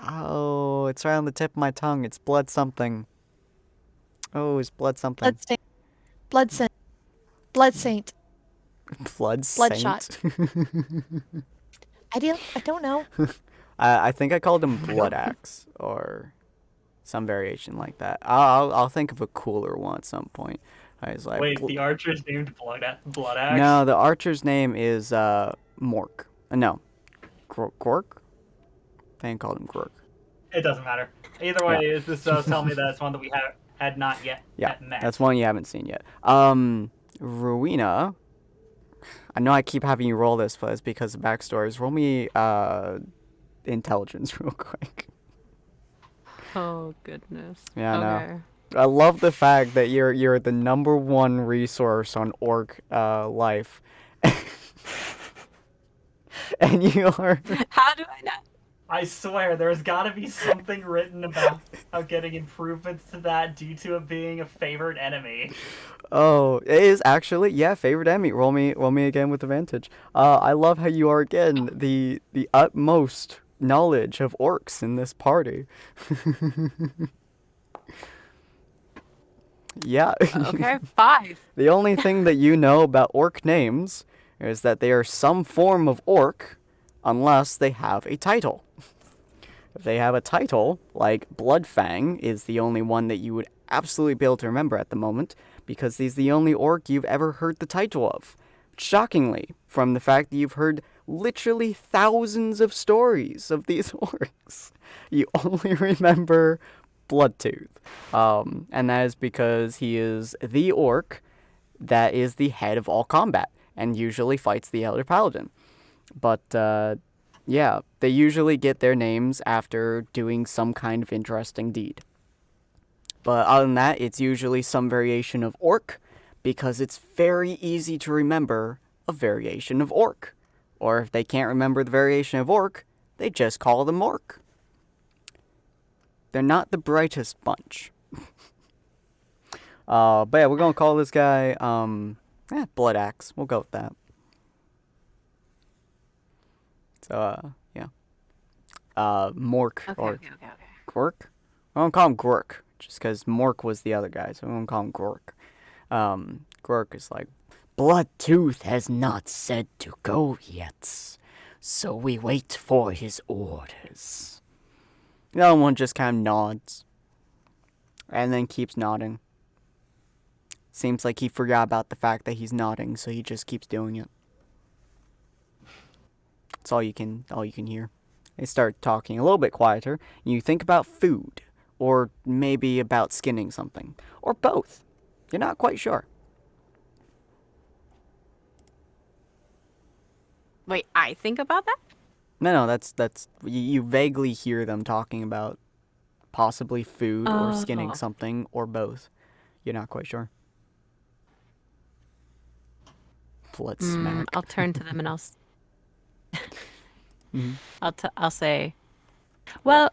Oh, it's right on the tip of my tongue. It's Blood something. Oh, it's Blood something. Blood Saint. Blood Saint. Blood Saint. Blood Bloodshot. Saint? I don't know. I think I called him Blood Axe or some variation like that. I'll think of a cooler one at some point. I was like, Wait, the archer's named Blood Axe? no, the archer's name is Mork. No, Gork? I think I called him Gork. It doesn't matter. Either way, this does tell me that it's one that we had not yet met. That's one you haven't seen yet. Rowena, I know I keep having you roll this, but it's because of backstories. Roll me intelligence real quick. Oh goodness. Yeah, I know. Okay. I love the fact that you're the number one resource on orc life. And you are... How do I know? I swear, there's got to be something written about how getting improvements to that due to it being a favored enemy. Oh, it is actually, yeah, favorite enemy. Roll me again with advantage. I love how you are again the utmost knowledge of orcs in this party. Yeah. Okay, 5. The only thing that you know about orc names is that they are some form of orc unless they have a title. If they have a title, like Bloodfang is the only one that you would absolutely be able to remember at the moment, because he's the only orc you've ever heard the title of. Shockingly, from the fact that you've heard literally thousands of stories of these orcs, you only remember Bloodtooth. And that is because he is the orc that is the head of all combat, and usually fights the Elder Paladin. But, yeah, they usually get their names after doing some kind of interesting deed. But other than that, it's usually some variation of orc, because it's very easy to remember a variation of orc. Or if they can't remember the variation of orc, they just call them orc. They're not the brightest bunch. But yeah, we're gonna call this guy, Blood Axe. We'll go with that. So, yeah. Mork, or Okay. Gork? I'm gonna call him Gork, just because Mork was the other guy, so I'm gonna call him Gork. Gork is like, "Bloodtooth has not said to go yet, so we wait for his orders." The other one just kind of nods, and then keeps nodding. Seems like he forgot about the fact that he's nodding, so he just keeps doing it. That's all you can hear. They start talking a little bit quieter. You think about food, or maybe about skinning something, or both. You're not quite sure. Wait, I think about that? No, that's you vaguely hear them talking about possibly food or skinning something or both. You're not quite sure. Blood smack. I'll turn to them and Mhm. I'll say, well,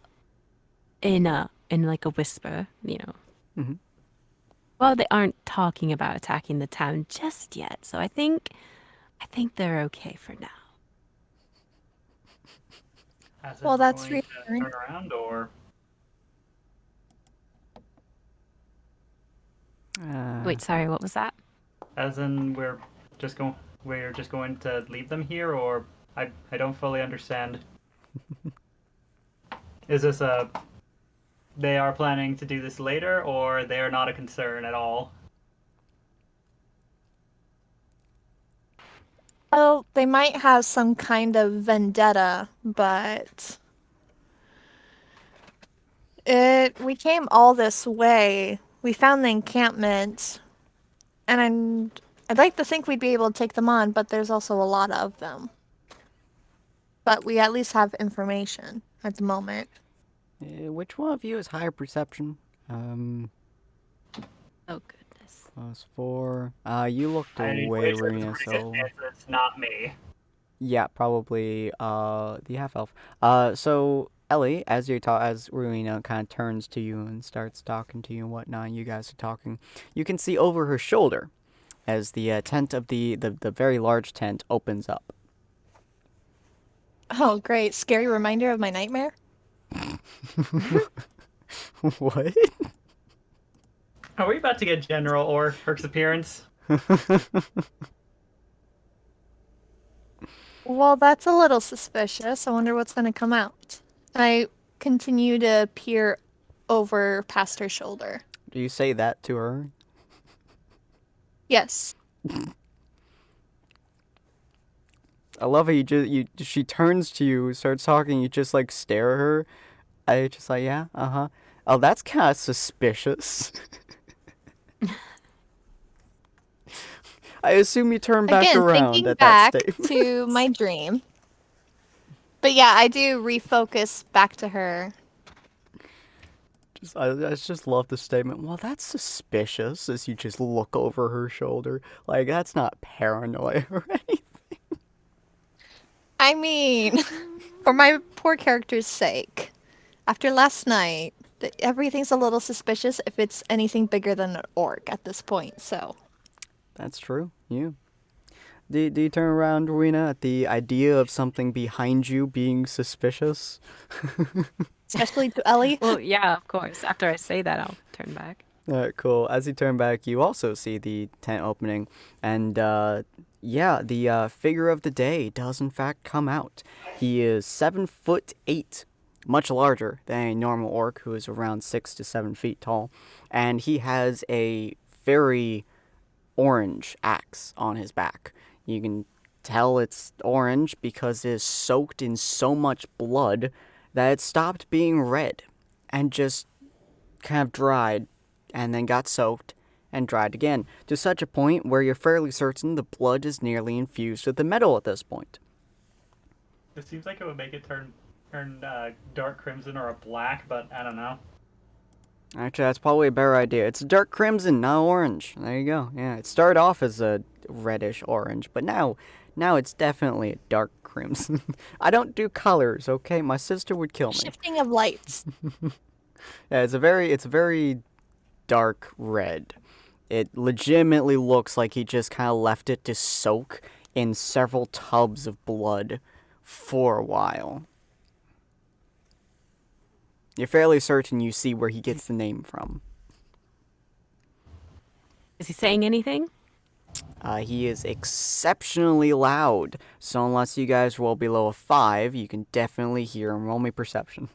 in like a whisper, you know. Mhm. Well, they aren't talking about attacking the town just yet, so I think they're okay for now. As Well, in that's going to reassuring. turn around, or Wait, sorry, what was that? as in we're just going to leave them here, or I don't fully understand. Is this they are planning to do this later, or they are not a concern at all? Well, they might have some kind of vendetta, but we came all this way. We found the encampment, and I'd like to think we'd be able to take them on, but there's also a lot of them. But we at least have information at the moment. Which one of you has higher perception? Oh goodness. +4. You looked I away, wish there was a Rena, pretty good so... chance that it's not me. Yeah, probably the half elf. So Ellie, as Rowena kind of turns to you and starts talking to you and whatnot, you guys are talking. You can see over her shoulder as the tent of the very large tent opens up. Oh, great. Scary reminder of my nightmare? What? Are we about to get General Orc's appearance? Well, that's a little suspicious. I wonder what's going to come out. I continue to peer over past her shoulder. Do you say that to her? Yes. I love how she turns to you, starts talking, you just like stare at her. I just like, yeah, uh-huh. Oh, that's kind of suspicious. I assume you turn back Again, around thinking at back that statement. to my dream. But yeah, I do refocus back to her. I just love the statement. Well, that's suspicious as you just look over her shoulder. Like, that's not paranoia or anything. I mean, for my poor character's sake, after last night, everything's a little suspicious if it's anything bigger than an orc at this point, so. That's true, yeah. Do you turn around, Rowena, at the idea of something behind you being suspicious? Especially to Ellie. Well, yeah, of course. After I say that, I'll turn back. Alright, cool. As you turn back, you also see the tent opening, and yeah, the figure of the day does in fact come out. He is 7'8", much larger than a normal orc who is around 6 to 7 feet tall, and he has a very orange axe on his back. You can tell it's orange because it is soaked in so much blood that it stopped being red and just kind of dried and then got soaked and dried again, to such a point where you're fairly certain the blood is nearly infused with the metal at this point. It seems like it would make it turn dark crimson or a black, but I don't know. Actually, that's probably a better idea. It's a dark crimson, not orange. There you go. Yeah, it started off as a reddish orange, but now it's definitely a dark crimson. I don't do colors, okay? My sister would kill me. Shifting of lights. Yeah, it's a very dark red. It legitimately looks like he just kind of left it to soak in several tubs of blood for a while. You're fairly certain you see where he gets the name from. Is he saying anything? He is exceptionally loud, so unless you guys roll below a 5, you can definitely hear him. Roll me perception.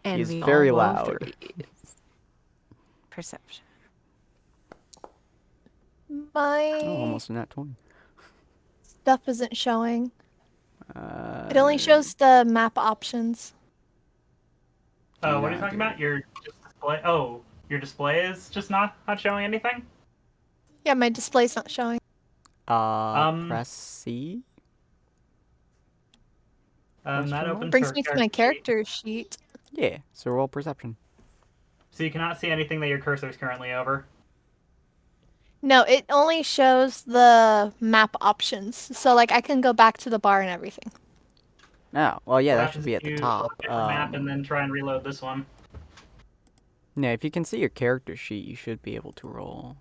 And He's we very all roll loud. 3s. Perception. My Oh, almost a nat 20. stuff isn't showing. It only shows the map options. Oh, what are you talking about? Your display? Oh, your display is just not showing anything? Yeah, my display's not showing. Press C? That opens Brings her me to my sheet. character sheet. Yeah, so roll perception. So you cannot see anything that your cursor is currently over. No, it only shows the map options. So, like, I can go back to the bar and everything. Oh, well, yeah, What that happens should be if at the you top. look at the map and then try and reload this one? Yeah, if you can see your character sheet, you should be able to roll.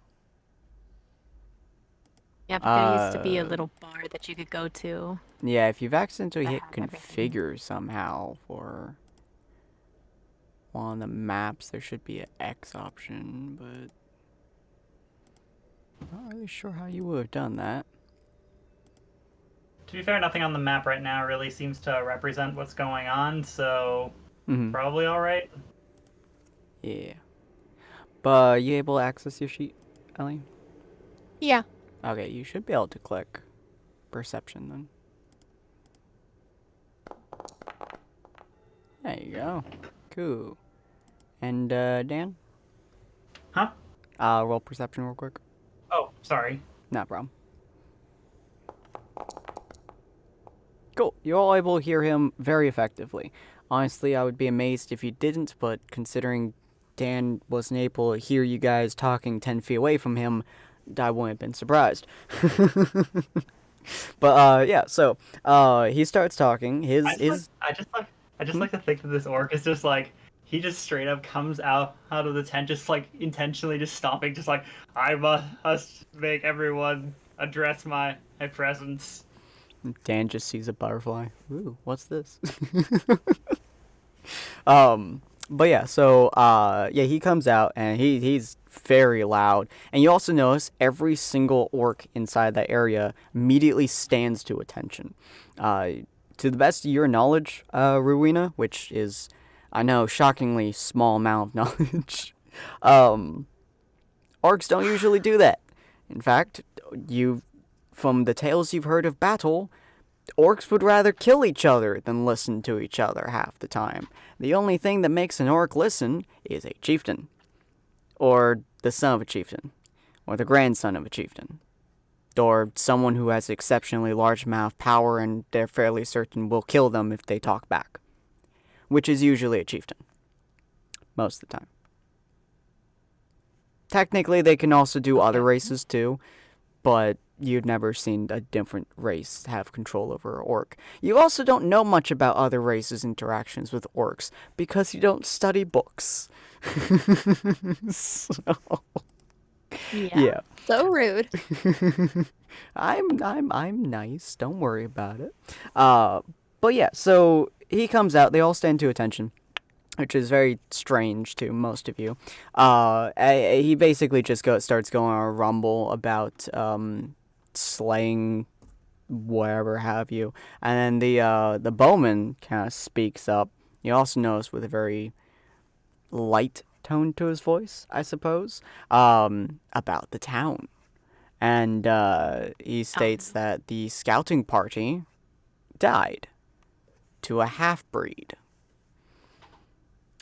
Yeah, but there used to be a little bar that you could go to. Yeah, if you've accidentally I hit have everything. configure somehow for one of the maps, there should be an X option, but not really sure how you would have done that. To be fair, nothing on the map right now really seems to represent what's going on, so probably alright. Yeah. But are you able to access your sheet, Ellie? Yeah. Okay, you should be able to click perception then. There you go. Cool. And Dan? Huh? Roll perception real quick. Sorry. No problem. Cool. You're all able to hear him very effectively. Honestly, I would be amazed if you didn't, but considering Dan wasn't able to hear you guys talking 10 feet away from him, I wouldn't have been surprised. But, yeah, so, he starts talking. I just like to think that this orc is just like, he just straight up comes out of the tent, just like intentionally just stomping, just like, I must make everyone address my presence. Dan just sees a butterfly. Ooh, what's this? But yeah, so yeah, he comes out and he's very loud. And you also notice every single orc inside that area immediately stands to attention. To the best of your knowledge, Rowena, which is, I know, shockingly small amount of knowledge, orcs don't usually do that. In fact, from the tales you've heard of battle, orcs would rather kill each other than listen to each other half the time. The only thing that makes an orc listen is a chieftain. Or the son of a chieftain. Or the grandson of a chieftain. Or someone who has exceptionally large amount of power and they're fairly certain will kill them if they talk back. Which is usually a chieftain. Most of the time. Technically, they can also do other races too, but you've never seen a different race have control over an orc. You also don't know much about other races' interactions with orcs because you don't study books. So, yeah. So rude. I'm nice. Don't worry about it. But yeah, so he comes out. They all stand to attention, which is very strange to most of you. He basically just starts going on a rumble about slaying whatever have you, and then the bowman kind of speaks up. You also notice with a very light tone to his voice, I suppose, about the town, and he states that the scouting party died to a half-breed.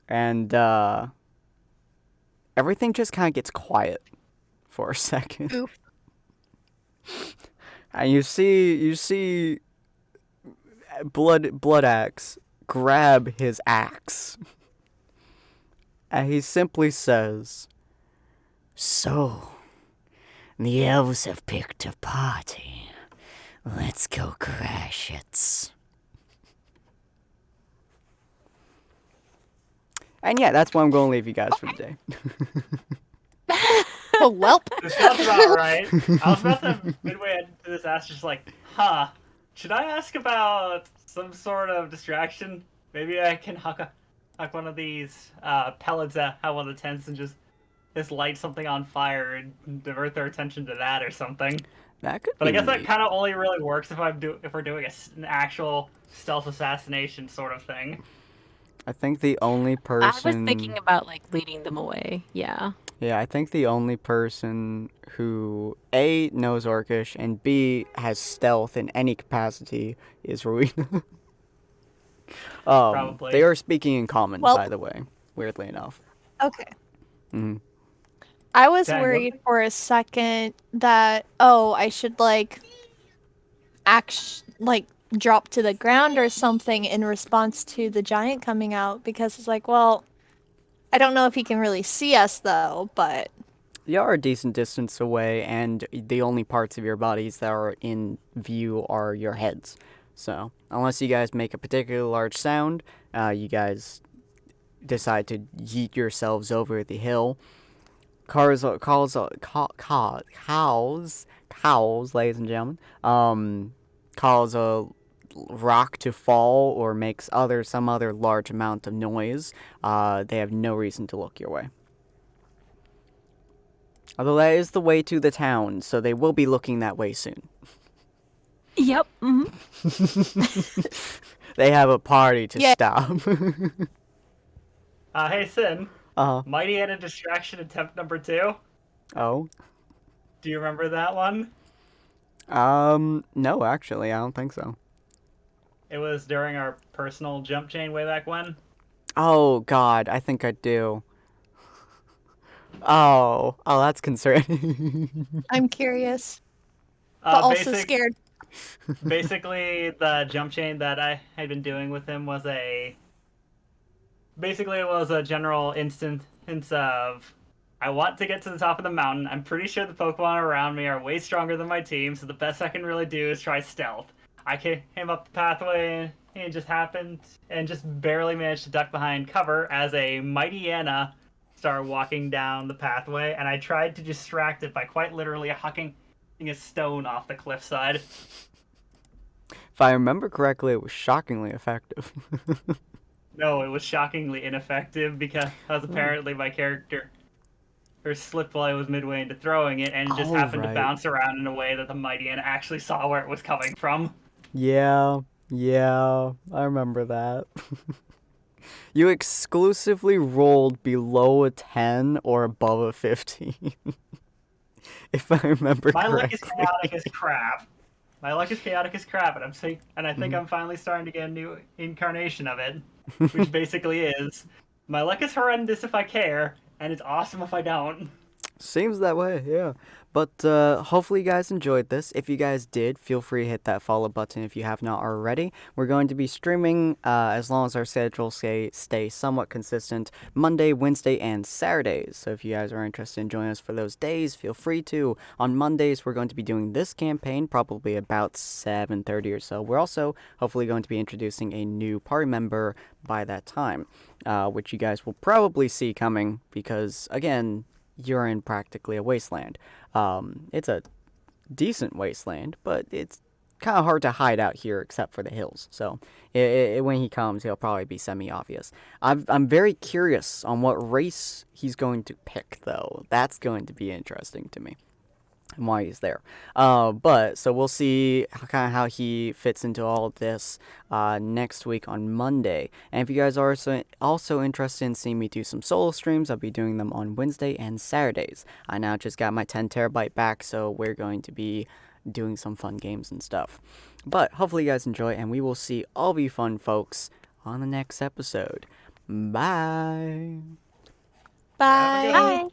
And everything just kind of gets quiet for a second. Oof. And you see Blood Axe grab his axe. And he simply says, "So, the elves have picked a party. Let's go crash it." And yeah, that's why I'm going to leave you guys for the day. Oh, welp. This sounds about right. I was about to midway into this ask, just like, should I ask about some sort of distraction? Maybe I can huck one of these pellets at one of the tents and just light something on fire and divert their attention to that or something. That could But I be guess that neat. kind of only really works if we're doing an actual stealth assassination sort of thing. I think the only person... I was thinking about like leading them away. Yeah. Yeah, I think the only person who A, knows Orcish, and B, has stealth in any capacity is Rowena. Probably. They are speaking in common, Well- by the way, weirdly enough. Okay. Hmm. I was Dang, worried for a second that, I should drop to the ground or something in response to the giant coming out, because it's like, well, I don't know if he can really see us though, but You are a decent distance away, and the only parts of your bodies that are in view are your heads. So, unless you guys make a particularly large sound, you guys decide to yeet yourselves over the hill. Cows, ladies and gentlemen, cause a rock to fall or makes some other large amount of noise. They have no reason to look your way. Although that is the way to the town, so they will be looking that way soon. Yep. Hmm. They have a party to Yeah. stop. Hey, Sin. Uh-huh. Mighty had a distraction attempt number 2. Oh? Do you remember that one? No, actually, I don't think so. It was during our personal jump chain way back when. Oh, God, I think I do. Oh, that's concerning. I'm curious, but also scared. Basically, the jump chain that I had been doing with him was basically it was a general instance of I want to get to the top of the mountain. I'm pretty sure the Pokemon around me are way stronger than my team, so the best I can really do is try stealth. I came up the pathway and it just happened and just barely managed to duck behind cover as a mighty Anna started walking down the pathway, and I tried to distract it by quite literally hucking a stone off the cliffside. If I remember correctly, it was shockingly effective. No, it was shockingly ineffective because apparently my character slipped while I was midway into throwing it, and it just happened to bounce around in a way that the mighty Anna actually saw where it was coming from. Yeah, I remember that. You exclusively rolled below a 10 or above a 15. If I remember correctly. My luck is chaotic as crap. And I think I'm finally starting to get a new incarnation of it, which basically is my luck is horrendous if I care, and it's awesome if I don't. Seems that way, yeah. But hopefully you guys enjoyed this. If you guys did, feel free to hit that follow button if you have not already. We're going to be streaming, as long as our schedules stay somewhat consistent, Monday, Wednesday, and Saturdays. So if you guys are interested in joining us for those days, feel free to. On Mondays, we're going to be doing this campaign, probably about 7:30 or so. We're also hopefully going to be introducing a new party member by that time, which you guys will probably see coming because, again, you're in practically a wasteland. It's a decent wasteland, but it's kind of hard to hide out here except for the hills. So when he comes, he'll probably be semi-obvious. I'm very curious on what race he's going to pick, though. That's going to be interesting to me. And why he's there. But so we'll see how he fits into all of this next week on Monday. And if you guys are also interested in seeing me do some solo streams, I'll be doing them on Wednesday and Saturdays. I now just got my 10 terabyte back, so we're going to be doing some fun games and stuff. But hopefully you guys enjoy, and we will see all of you fun folks on the next episode. Bye. Bye. Bye.